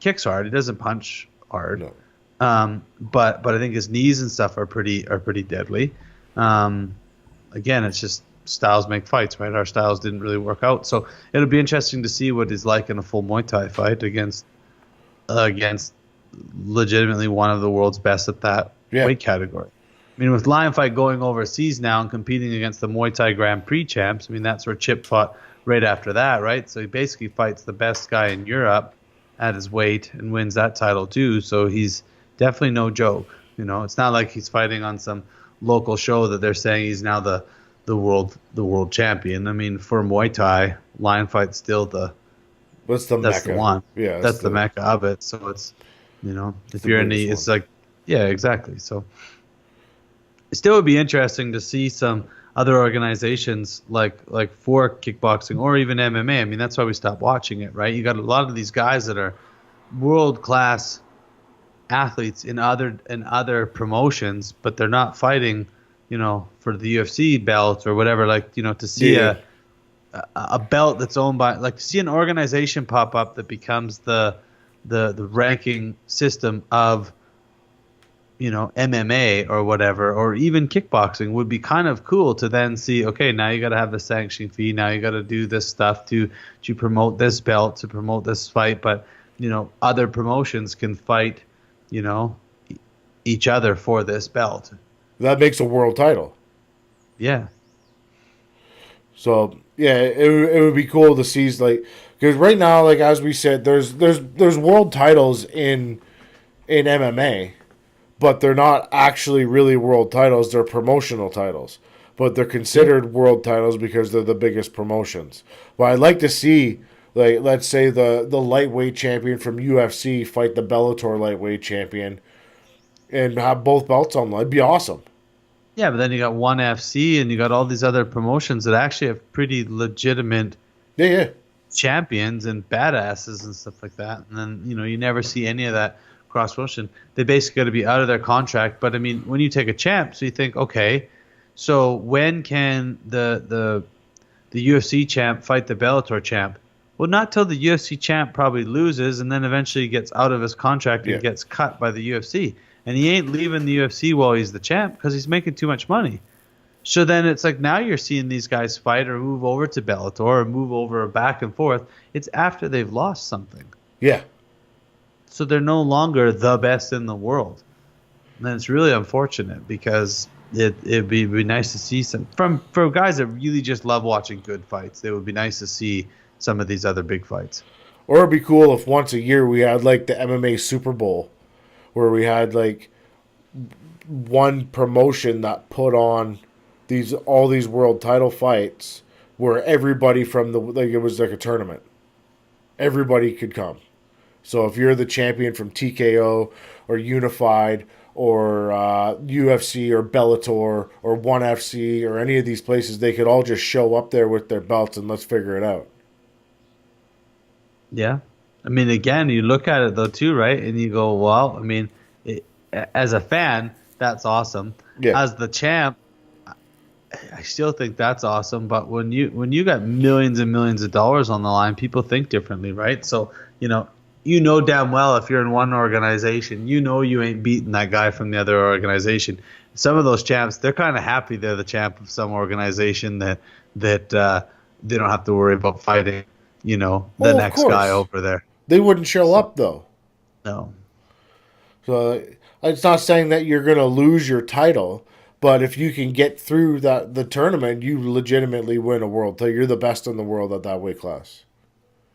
Kicks hard. He doesn't punch hard. No. But I think his knees and stuff are pretty deadly. Again, it's just styles make fights, right? Our styles didn't really work out. So it'll be interesting to see what he's like in a full Muay Thai fight against legitimately one of the world's best at that weight category. I mean, with Lion Fight going overseas now and competing against the Muay Thai Grand Prix champs, I mean, that's where Chip fought right after that, right? So he basically fights the best guy in Europe at his weight and wins that title too. So he's definitely no joke. It's not like he's fighting on some local show that they're saying he's now the world champion. I mean, for Muay Thai, Lion Fight's still that's Mecca. The one. Yeah, that's the Mecca of it. So it's if you're in the, it's like, yeah, exactly. So. It still would be interesting to see some other organizations like for kickboxing or even MMA. I mean, that's why we stopped watching it, right? You got a lot of these guys that are world-class athletes in other promotions, but they're not fighting, for the UFC belts or whatever. Like, to see a belt that's owned by, like, see an organization pop up that becomes the ranking system of, MMA or whatever, or even kickboxing would be kind of cool to then see, okay, now you got to have the sanction fee. Now you got to do this stuff to promote this belt, to promote this fight. But, other promotions can fight, each other for this belt. That makes a world title. Yeah. So yeah, it would be cool to see, like, because right now, like as we said, there's world titles in MMA, but they're not actually really world titles. They're promotional titles, but they're considered world titles because they're the biggest promotions. But I'd like to see, like, let's say the lightweight champion from UFC fight the Bellator lightweight champion and have both belts on. It'd be awesome. Yeah, but then you got ONE FC and you got all these other promotions that actually have pretty legitimate Yeah. champions and badasses and stuff like that. And then, you never see any of that cross promotion. They basically got to be out of their contract. But I mean, when you take a champ, so you think, okay, so when can the UFC champ fight the Bellator champ? Well, not till the UFC champ probably loses and then eventually gets out of his contract and gets cut by the UFC. And he ain't leaving the UFC while he's the champ because he's making too much money. So then it's like now you're seeing these guys fight or move over to Bellator or move over back and forth. It's after they've lost something. Yeah. So they're no longer the best in the world. And it's really unfortunate because it'd be nice to see some for guys that really just love watching good fights. It would be nice to see some of these other big fights. Or it'd be cool if once a year we had like the MMA Super Bowl, where we had like one promotion that put on all these world title fights, where everybody from it was like a tournament. Everybody could come. So if you're the champion from TKO or Unified or UFC or Bellator or ONE FC or any of these places, they could all just show up there with their belts and let's figure it out. Yeah. I mean, again, you look at it though too, right? And you go, well, I mean, as a fan, that's awesome. Yeah. As the champ, I still think that's awesome. But when you got millions and millions of dollars on the line, people think differently, right? So you know damn well if you're in one organization, you ain't beating that guy from the other organization. Some of those champs, they're kind of happy they're the champ of some organization that they don't have to worry about fighting, the next guy over there. They wouldn't show up though. No. So it's not saying that you're going to lose your title, but if you can get through the tournament, you legitimately win a world title. You're the best in the world at that weight class.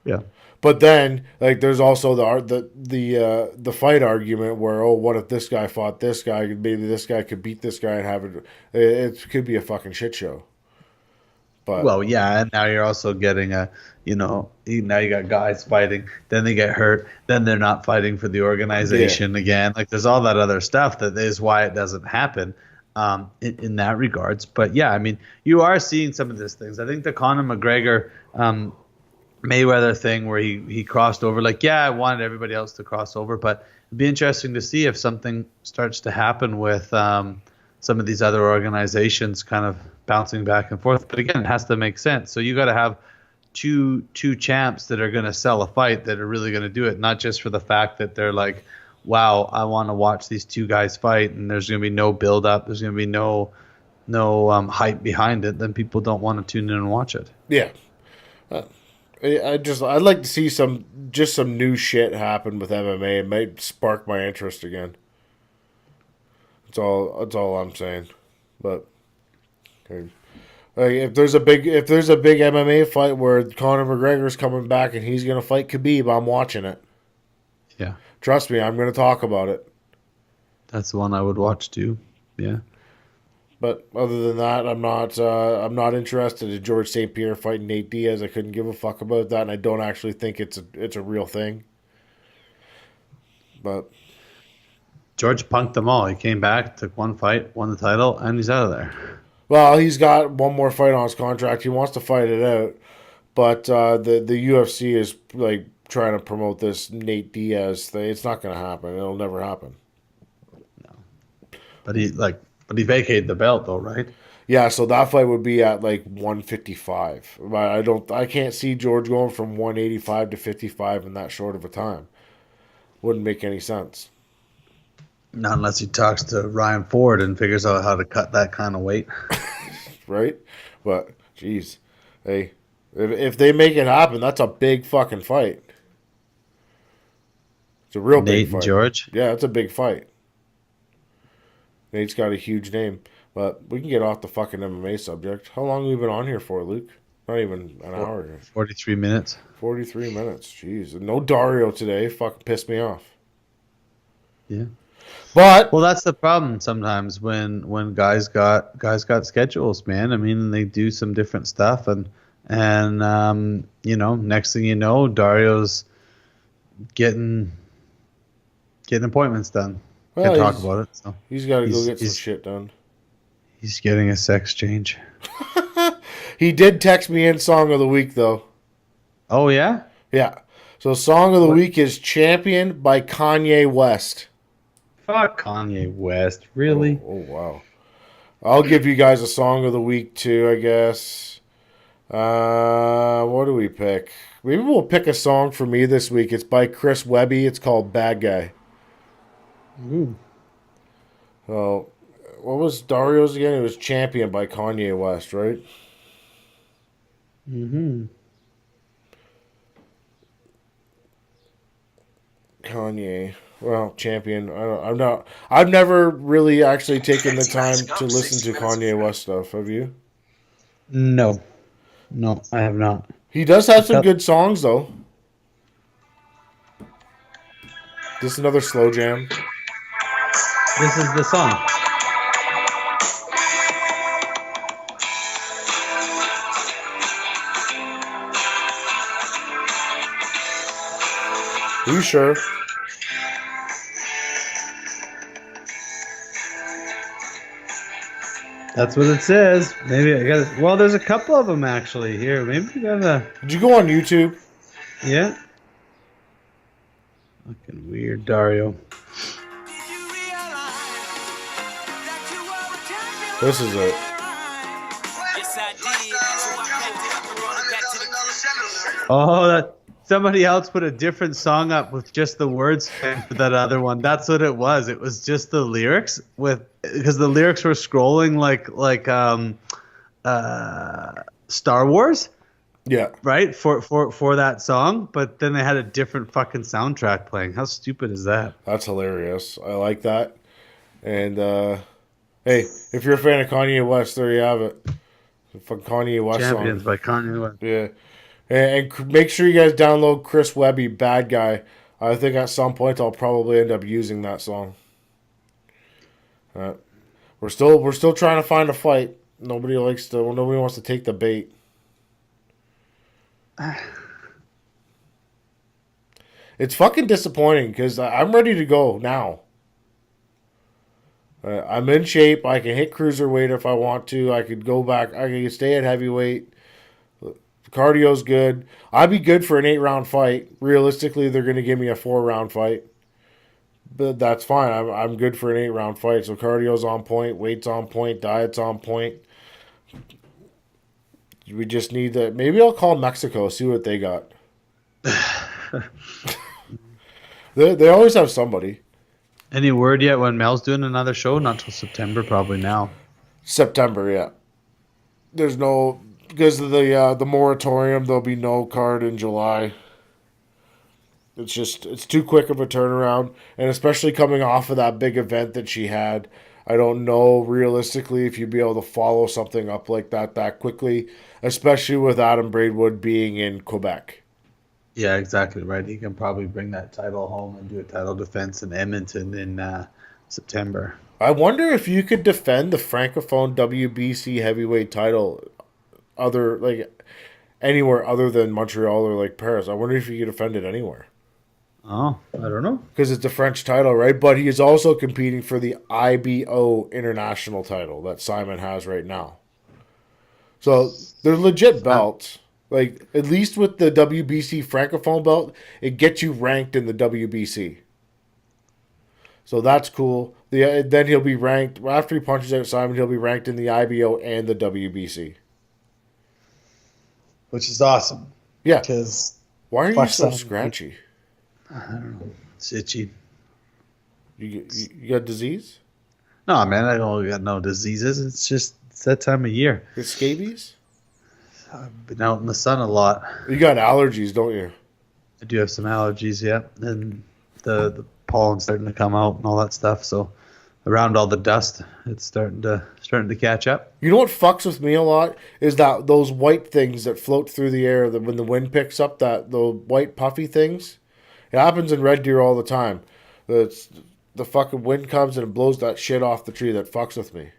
Yeah. But then, like, there's also the fight argument where, oh, what if this guy fought this guy? Maybe this guy could beat this guy and have it. It could be a fucking shit show. But well, yeah, and now you're also getting now you got guys fighting, then they get hurt, then they're not fighting for the organization again. Like, there's all that other stuff that is why it doesn't happen in that regards. But yeah, I mean, you are seeing some of these things. I think the Conor McGregor Mayweather thing where he crossed over, like, yeah, I wanted everybody else to cross over, but it'd be interesting to see if something starts to happen with some of these other organizations kind of bouncing back and forth. But again, it has to make sense. So you got to have two champs that are going to sell a fight, that are really going to do it, not just for the fact that they're like, wow, I want to watch these two guys fight, and there's going to be no build up, there's going to be no hype behind it. Then people don't want to tune in and watch it. Yeah. I'd like to see some new shit happen with MMA. It might spark my interest again. That's all I'm saying. But okay. Like, if there's a big MMA fight where Conor McGregor's coming back and he's gonna fight Khabib, I'm watching it. Yeah. Trust me, I'm gonna talk about it. That's the one I would watch too. Yeah. But other than that, I'm not interested in George St. Pierre fighting Nate Diaz. I couldn't give a fuck about that, and I don't actually think it's a real thing. But George punked them all. He came back, took one fight, won the title, and he's out of there. Well, he's got one more fight on his contract. He wants to fight it out, but the UFC is like trying to promote this Nate Diaz thing. It's not going to happen. It'll never happen. No. But he vacated the belt though, right? Yeah, so that fight would be at like 155. But I can't see George going from 185 to 55 in that short of a time. Wouldn't make any sense, Not unless he talks to Ryan Ford and figures out how to cut that kind of weight. right? But geez, hey, if they make it happen, that's a big fucking fight. It's a real big Nate fight. and George. Yeah, it's a big fight. Nate's got a huge name, but we can get off the fucking MMA subject. How long have we been on here for, Luke? Not even an hour here. 43 minutes. 43 minutes. Jeez. And no Dario today. Fucking pissed me off. Yeah. But Well, that's the problem sometimes when guys got schedules, man. I mean, they do some different stuff, and next thing you know, Dario's getting appointments done. well, Can't talk about it. So he's got to go he's- get some he's- shit done. he's getting a sex change. He did text me in Song of the Week, though. Oh yeah. Yeah. So Song of the Week is Champion by Kanye West. Fuck Kanye West, really? Oh, wow. I'll give you guys a Song of the Week, too, I guess. What do we pick? Maybe we'll pick a song for me this week. It's by Chris Webby. It's called Bad Guy. Ooh. So, what was Dario's again? It was Champion by Kanye West, right? Mm-hmm. Kanye. Well, Champion. I'm not. I've never really actually taken the time to listen to Kanye West stuff. Have you? No, I have not. He does have some good songs, though. This is another slow jam. This is the song. Are you sure? That's what it says. Maybe I got to. Well, there's a couple of them actually here. Maybe we gotta. Did you go on YouTube? Yeah. Fucking weird, Dario. This is it. Oh, that somebody else put a different song up with just the words for that other one. That's what it was. It was just the lyrics because the lyrics were scrolling like Star Wars, Yeah. right? For that song, but then they had a different fucking soundtrack playing. How stupid is that? That's hilarious. I like that. And hey, if you're a fan of Kanye West, there you have it. The fucking Kanye West Champions song. by Kanye West. Yeah. And make sure you guys download Chris Webby, Bad Guy. I think at some point I'll probably end up using that song. We're still trying to find a fight. Nobody wants to take the bait. It's fucking disappointing because I'm ready to go now. I'm in shape. I can hit cruiserweight if I want to. I could go back. I can stay at heavyweight. Cardio's good. I'd be good for an 8-round fight. Realistically, they're going to give me a 4-round fight. But that's fine. I'm good for an 8-round fight. So cardio's on point, weight's on point, diet's on point. We just need that. Maybe I'll call Mexico, see what they got. They always have somebody. Any word yet when Mel's doing another show? Not till September, probably now. September, yeah. There's no... Because of the moratorium, there'll be no card in July. It's too quick of a turnaround, and especially coming off of that big event that she had, I don't know realistically if you'd be able to follow something up like that quickly, especially with Adam Braidwood being in Quebec. Yeah, exactly right. He can probably bring that title home and do a title defense in Edmonton in September. I wonder if you could defend the Francophone WBC heavyweight title anywhere other than Montreal or like Paris. I wonder if you could defend it anywhere. Oh, I don't know. Because it's a French title, right? But he is also competing for the IBO international title that Simon has right now. So they're legit belts. Like, at least with the WBC Francophone belt, it gets you ranked in the WBC. So that's cool. Then he'll be ranked after he punches out Simon. He'll be ranked in the IBO and the WBC. Which is awesome. Yeah. Because why are you so scratchy? I don't know. It's itchy. You got disease? No, man, I don't got no diseases. It's that time of year. You scabies? I've been out in the sun a lot. You got allergies, don't you? I do have some allergies, yeah. And the pollen's starting to come out and all that stuff. So around all the dust, it's starting to catch up. You know what fucks with me a lot is that those white things that float through the air when the wind picks up, the white puffy things. It happens in red deer all the time. The fucking wind comes and it blows that shit off the tree. That fucks with me.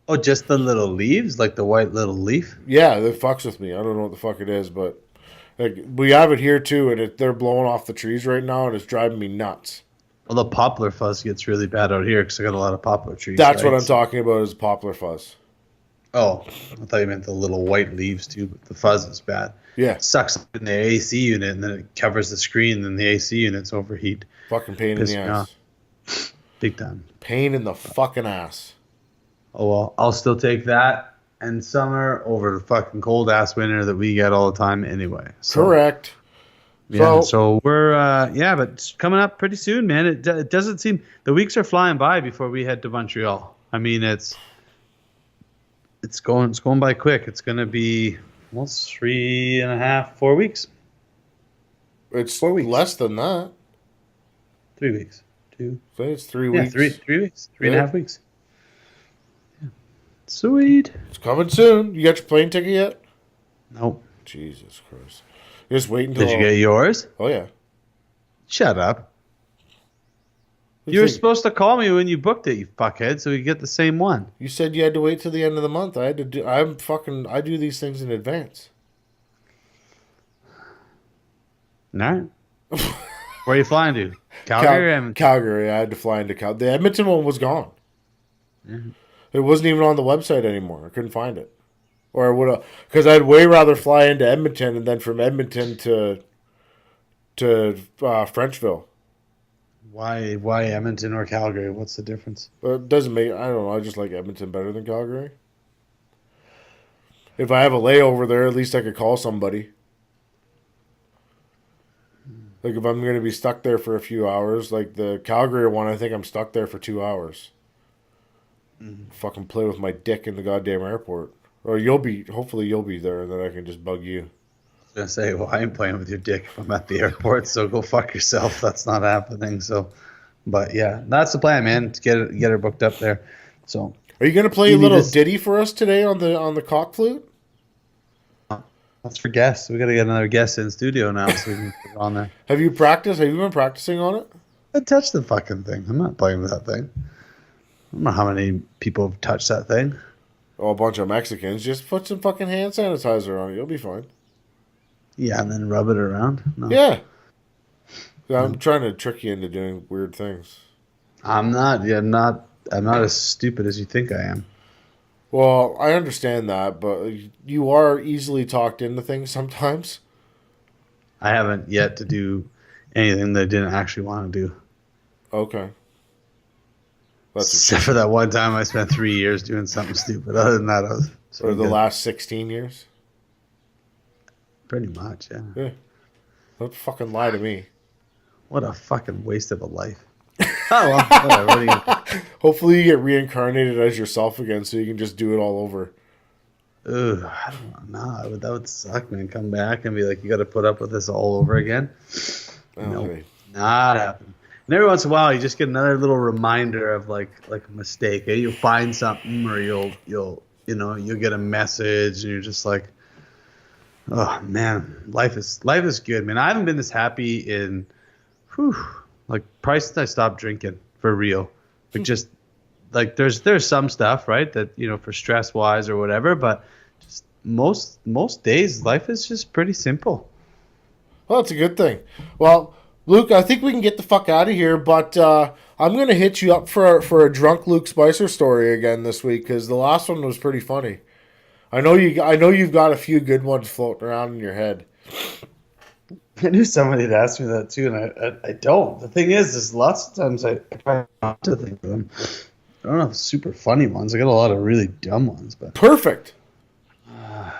Oh, just the little leaves, like the white little leaf. Yeah, that fucks with me. I don't know what the fuck it is, but like, we have it here too, and they're blowing off the trees right now, and it's driving me nuts. Well, the poplar fuzz gets really bad out here because I got a lot of poplar trees. That's what I'm talking about is poplar fuzz. Oh, I thought you meant the little white leaves too, but the fuzz is bad. Yeah. It sucks in the AC unit, and then it covers the screen, and the AC unit's overheat. Fucking pain in the ass. Big time. Pain in the fucking ass. Oh, well, I'll still take that and summer over the fucking cold-ass winter that we get all the time anyway. So, correct. Yeah, so we're, but it's coming up pretty soon, man. It doesn't seem, the weeks are flying by before we head to Montreal. I mean, it's going by quick. It's going to be almost 3.5, 4 weeks. It's 4 weeks. less than that. 3 weeks. I think it's 3 weeks. 3 weeks. 3.5 weeks. Yeah. Sweet. It's coming soon. You got your plane ticket yet? Nope. Jesus Christ. Just wait until... Did you get yours? Oh, yeah. Shut up. You were supposed to call me when you booked it, you fuckhead, so we get the same one. You said you had to wait till the end of the month. I do these things in advance. All right. Where are you flying to? Calgary or Edmonton? Calgary. I had to fly into Calgary. The Edmonton one was gone. Mm-hmm. It wasn't even on the website anymore. I couldn't find it. Or I would have, because I'd way rather fly into Edmonton and then from Edmonton to Frenchville. Why Edmonton or Calgary? What's the difference? It doesn't make. I don't know. I just like Edmonton better than Calgary. If I have a layover there, at least I could call somebody. Like if I'm going to be stuck there for a few hours, like the Calgary one, I think I'm stuck there for 2 hours. Mm-hmm. Fucking play with my dick in the goddamn airport. Or hopefully you'll be there, and then I can just bug you. I was going to say, well, I ain't playing with your dick if I'm at the airport, so go fuck yourself. That's not happening. So, but yeah, that's the plan, man. To get her booked up there. So, are you going to play a little ditty for us today on the cock flute? That's for guests. We got to get another guest in studio now, so we can put it on there. Have you practiced? Have you been practicing on it? I touched the fucking thing. I'm not playing with that thing. I don't know how many people have touched that thing. Oh, a bunch of Mexicans. Just put some fucking hand sanitizer on it. You'll be fine. Yeah, and then rub it around. No. Yeah. I'm trying to trick you into doing weird things. I'm not. Yeah, I'm not as stupid as you think I am. Well, I understand that, but you are easily talked into things sometimes. I haven't yet to do anything that I didn't actually want to do. Okay. Except for that one time I spent 3 years doing something stupid. Other than that, I was... Or the last 16 years? Pretty much, yeah. Yeah. Don't fucking lie to me. What a fucking waste of a life. Oh, well, whatever. What are you... Hopefully you get reincarnated as yourself again so you can just do it all over. Ugh, I don't know. That would suck, man. Come back and be like, you got to put up with this all over again. Okay. Nope, not happening. And every once in a while, you just get another little reminder of like a mistake. Eh? You'll find something, or you'll get a message, and you're just like, oh man, life is good, man. I haven't been this happy in, probably since I stopped drinking for real. Like just like there's some stuff, right, that for stress wise or whatever, but just most days life is just pretty simple. Well, that's a good thing. Well, Luke, I think we can get the fuck out of here, but I'm going to hit you up for a drunk Luke Spicer story again this week because the last one was pretty funny. I know you've got a few good ones floating around in your head. I knew somebody had asked me that too, and I don't. The thing is lots of times I try not to think of them. I don't have super funny ones. I got a lot of really dumb ones, but Perfect.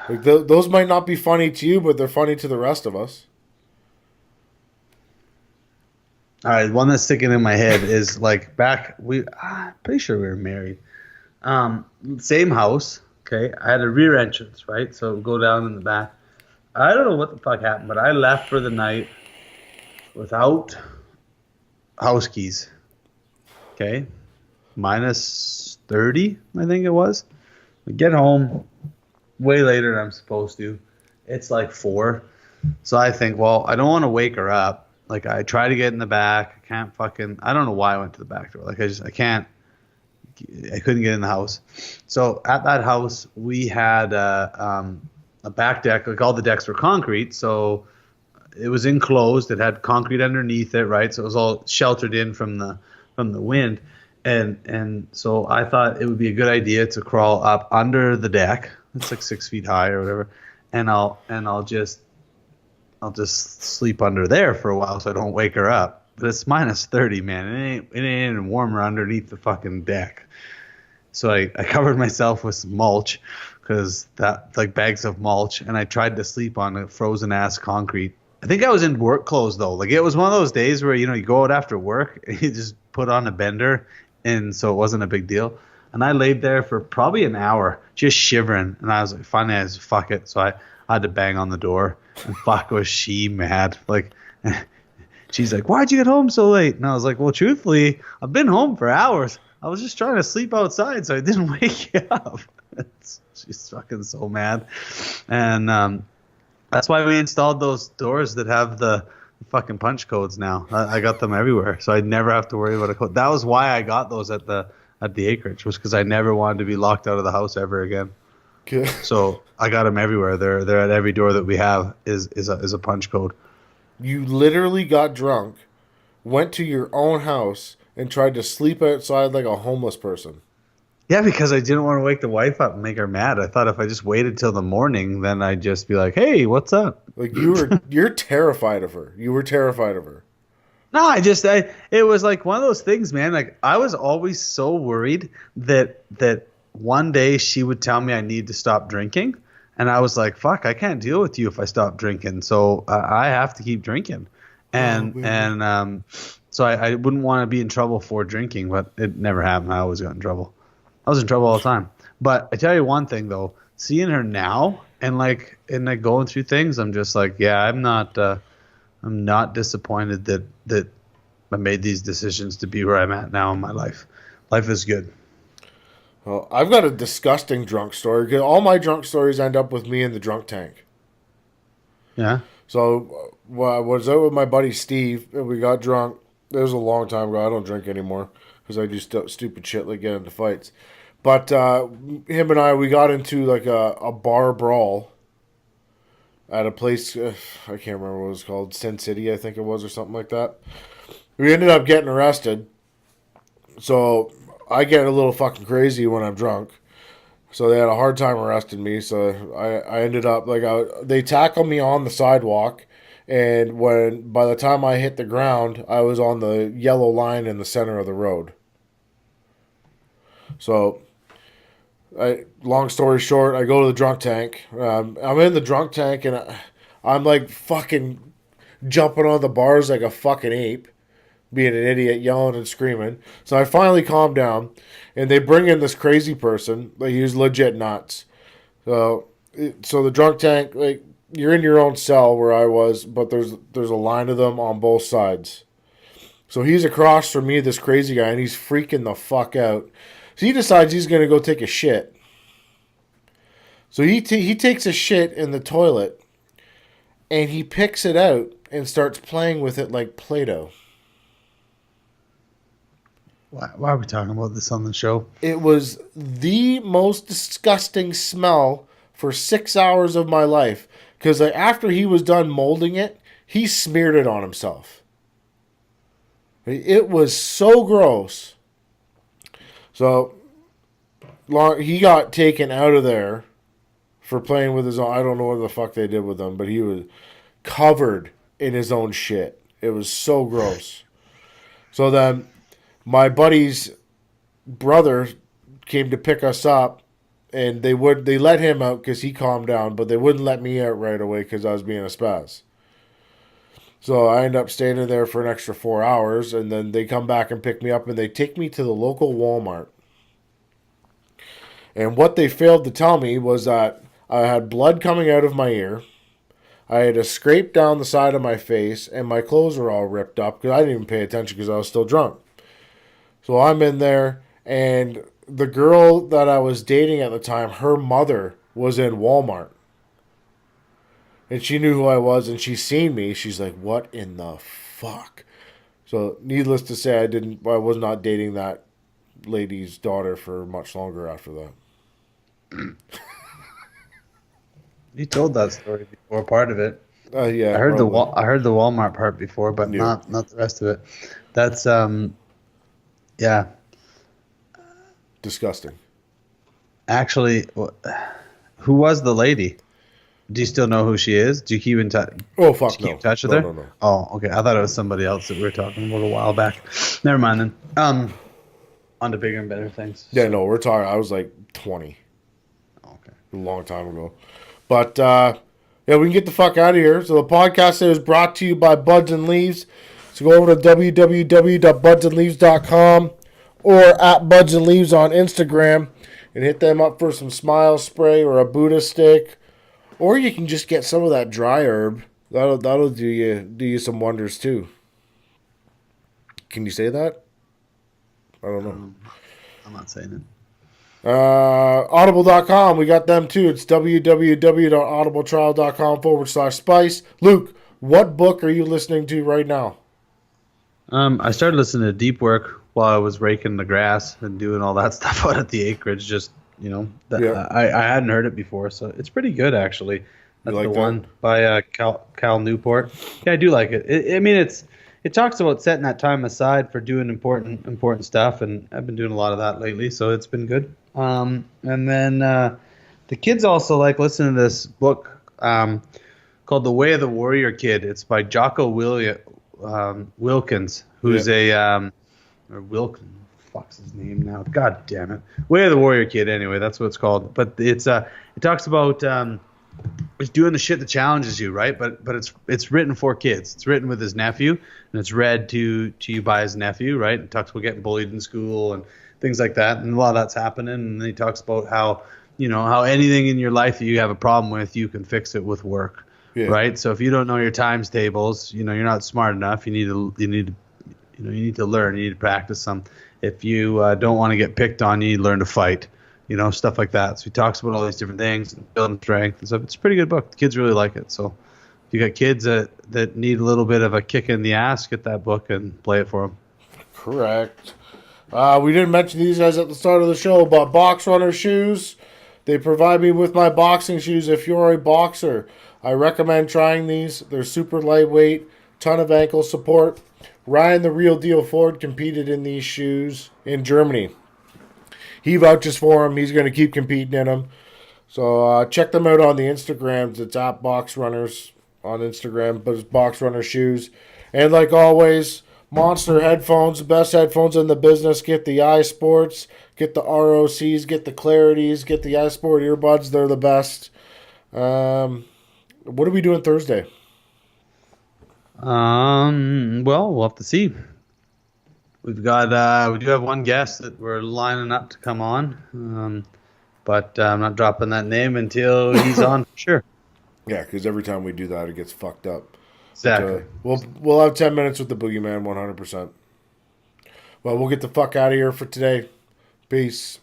Like those might not be funny to you, but they're funny to the rest of us. all right, one that's sticking in my head is like pretty sure we were married. Same house. Okay, I had a rear entrance, right? So go down in the back. I don't know what the fuck happened, but I left for the night without house keys. Okay, minus 30, I think it was. We get home way later than I'm supposed to. It's like 4. So I think, well, I don't want to wake her up. Like, I try to get in the back. I don't know why I went to the back door. Like, I couldn't get in the house. So at that house, we had a back deck. Like, all the decks were concrete. So it was enclosed. It had concrete underneath it, right? So it was all sheltered in from the wind. And so I thought it would be a good idea to crawl up under the deck. It's like 6 feet high or whatever. And I'll just sleep under there for a while so I don't wake her up. But it's minus 30, man. It ain't even warmer underneath the fucking deck. So I covered myself with some mulch, because that, like, bags of mulch, and I tried to sleep on a frozen ass concrete. I think I was in work clothes though. Like, it was one of those days where, you go out after work and you just put on a bender, and so it wasn't a big deal. And I laid there for probably an hour just shivering, and I was like, finally I just fuck it. So I had to bang on the door, and fuck was she mad. Like, she's like, why'd you get home so late? And I was like, well, truthfully, I've been home for hours. I was just trying to sleep outside so I didn't wake you up. She's fucking so mad. And that's why we installed those doors that have the fucking punch codes now. I got them everywhere, so I never have to worry about a code. That was why I got those at the acreage, was because I never wanted to be locked out of the house ever again. Okay. So I got them everywhere. They're at every door that we have is a punch code. You literally got drunk, went to your own house, and tried to sleep outside like a homeless person. Yeah, because I didn't want to wake the wife up and make her mad. I thought if I just waited till the morning, then I'd just be like, hey, what's up? Like, you're terrified of her. You were terrified of her. No, it was like one of those things, man. Like, I was always so worried that one day she would tell me I need to stop drinking. And I was like, fuck, I can't deal with you if I stop drinking. So I have to keep drinking. So I wouldn't want to be in trouble for drinking, but it never happened. I always got in trouble. I was in trouble all the time. But I tell you one thing, though, seeing her now and going through things, I'm just like, yeah, I'm not disappointed that I made these decisions to be where I'm at now in my life. Life is good. Well, I've got a disgusting drunk story. All my drunk stories end up with me in the drunk tank. Yeah. So I was out with my buddy Steve, and we got drunk. It was a long time ago. I don't drink anymore because I do stupid shit like get into fights. But him and I, we got into like a bar brawl at a place, I can't remember what it was called, Sin City, I think it was, or something like that. We ended up getting arrested. So I get a little fucking crazy when I'm drunk. So they had a hard time arresting me. So I ended up, they tackled me on the sidewalk. And by the time I hit the ground, I was on the yellow line in the center of the road. So, long story short, I go to the drunk tank. I'm in the drunk tank, and I'm like fucking jumping on the bars like a fucking ape, being an idiot, yelling and screaming. So I finally calm down, and they bring in this crazy person. Like, he was legit nuts. So the drunk tank, like, you're in your own cell where I was, but there's a line of them on both sides. So he's across from me, this crazy guy, and he's freaking the fuck out. So he decides he's going to go take a shit. So he takes a shit in the toilet, and he picks it out and starts playing with it like Play-Doh. Why are we talking about this on the show? It was the most disgusting smell for 6 hours of my life. Because after he was done molding it, he smeared it on himself. It was so gross. So he got taken out of there for playing with his own. I don't know what the fuck they did with him, but he was covered in his own shit. It was so gross. So then my buddy's brother came to pick us up, and they let him out because he calmed down, but they wouldn't let me out right away because I was being a spaz. So I end up staying there for an extra 4 hours, and then they come back and pick me up, and they take me to the local Walmart. And what they failed to tell me was that I had blood coming out of my ear. I had a scrape down the side of my face, and my clothes were all ripped up because I didn't even pay attention because I was still drunk. So I'm in there, and the girl that I was dating at the time, her mother was in Walmart. And she knew who I was, and she seen me. She's like, "What in the fuck?" So needless to say, I was not dating that lady's daughter for much longer after that. You told that story before, part of it. Yeah, I heard the Walmart part before, but not the rest of it. That's yeah. Disgusting. Actually, who was the lady? Do you still know who she is? Do you keep in touch? Oh fuck, keep in touch with her? No. Oh, okay. I thought it was somebody else that we were talking about a while back. Never mind then. On to bigger and better things. Yeah, no, we're talking. I was like 20. Okay. A long time ago. But yeah, we can get the fuck out of here. So the podcast is brought to you by Buds and Leaves. So go over to www.budsandleaves.com or at Buds and Leaves on Instagram and hit them up for some smile spray or a Buddha stick. Or you can just get some of that dry herb. That'll do you some wonders too. Can you say that? I don't know. I'm not saying it. Audible.com, we got them too. It's www.audibletrial.com/spice. Luke, what book are you listening to right now? I started listening to Deep Work while I was raking the grass and doing all that stuff out at the acreage. Just I hadn't heard it before, so it's pretty good actually. That's like the that? one by Cal Newport. Yeah, I do like it. It talks about setting that time aside for doing important stuff, and I've been doing a lot of that lately, so it's been good. And then the kids also like listening to this book called The Way of the Warrior Kid. It's by Jocko Wilkins, who's or Wilkins. Fuck's his name now? God damn it! Way of the Warrior Kid. Anyway, that's what it's called. But it talks about it's doing the shit that challenges you, right? But it's written for kids. It's written with his nephew, and it's read to you by his nephew, right? It talks about getting bullied in school and things like that, and a lot of that's happening. And then he talks about how anything in your life that you have a problem with, you can fix it with work, right? So if you don't know your times tables, you're not smart enough. You need to learn. You need to practice some. If you don't want to get picked on, you need to learn to fight. Stuff like that. So he talks about all these different things, and building strength and stuff. It's a pretty good book. The kids really like it. So if you got kids that need a little bit of a kick in the ass, get that book and play it for them. Correct. We didn't mention these guys at the start of the show, but Box Runner shoes. They provide me with my boxing shoes. If you're a boxer, I recommend trying these. They're super lightweight, ton of ankle support. Ryan the Real Deal Ford competed in these shoes in Germany. He vouches for them. He's going to keep competing in them. So check them out on the Instagrams. It's at Box Runners on Instagram, but it's Box Runner shoes. And like always, Monster headphones, the best headphones in the business. Get the iSports, get the ROCs, get the Clarities, get the iSport earbuds. They're the best. What are we doing Thursday? Well, we'll have to see. We've got we do have one guest that we're lining up to come on, but I'm not dropping that name until he's on for sure. Yeah, because every time we do that, it gets fucked up. Exactly. But, we'll have 10 minutes with the Boogeyman, 100%. Well, we'll get the fuck out of here for today. Peace.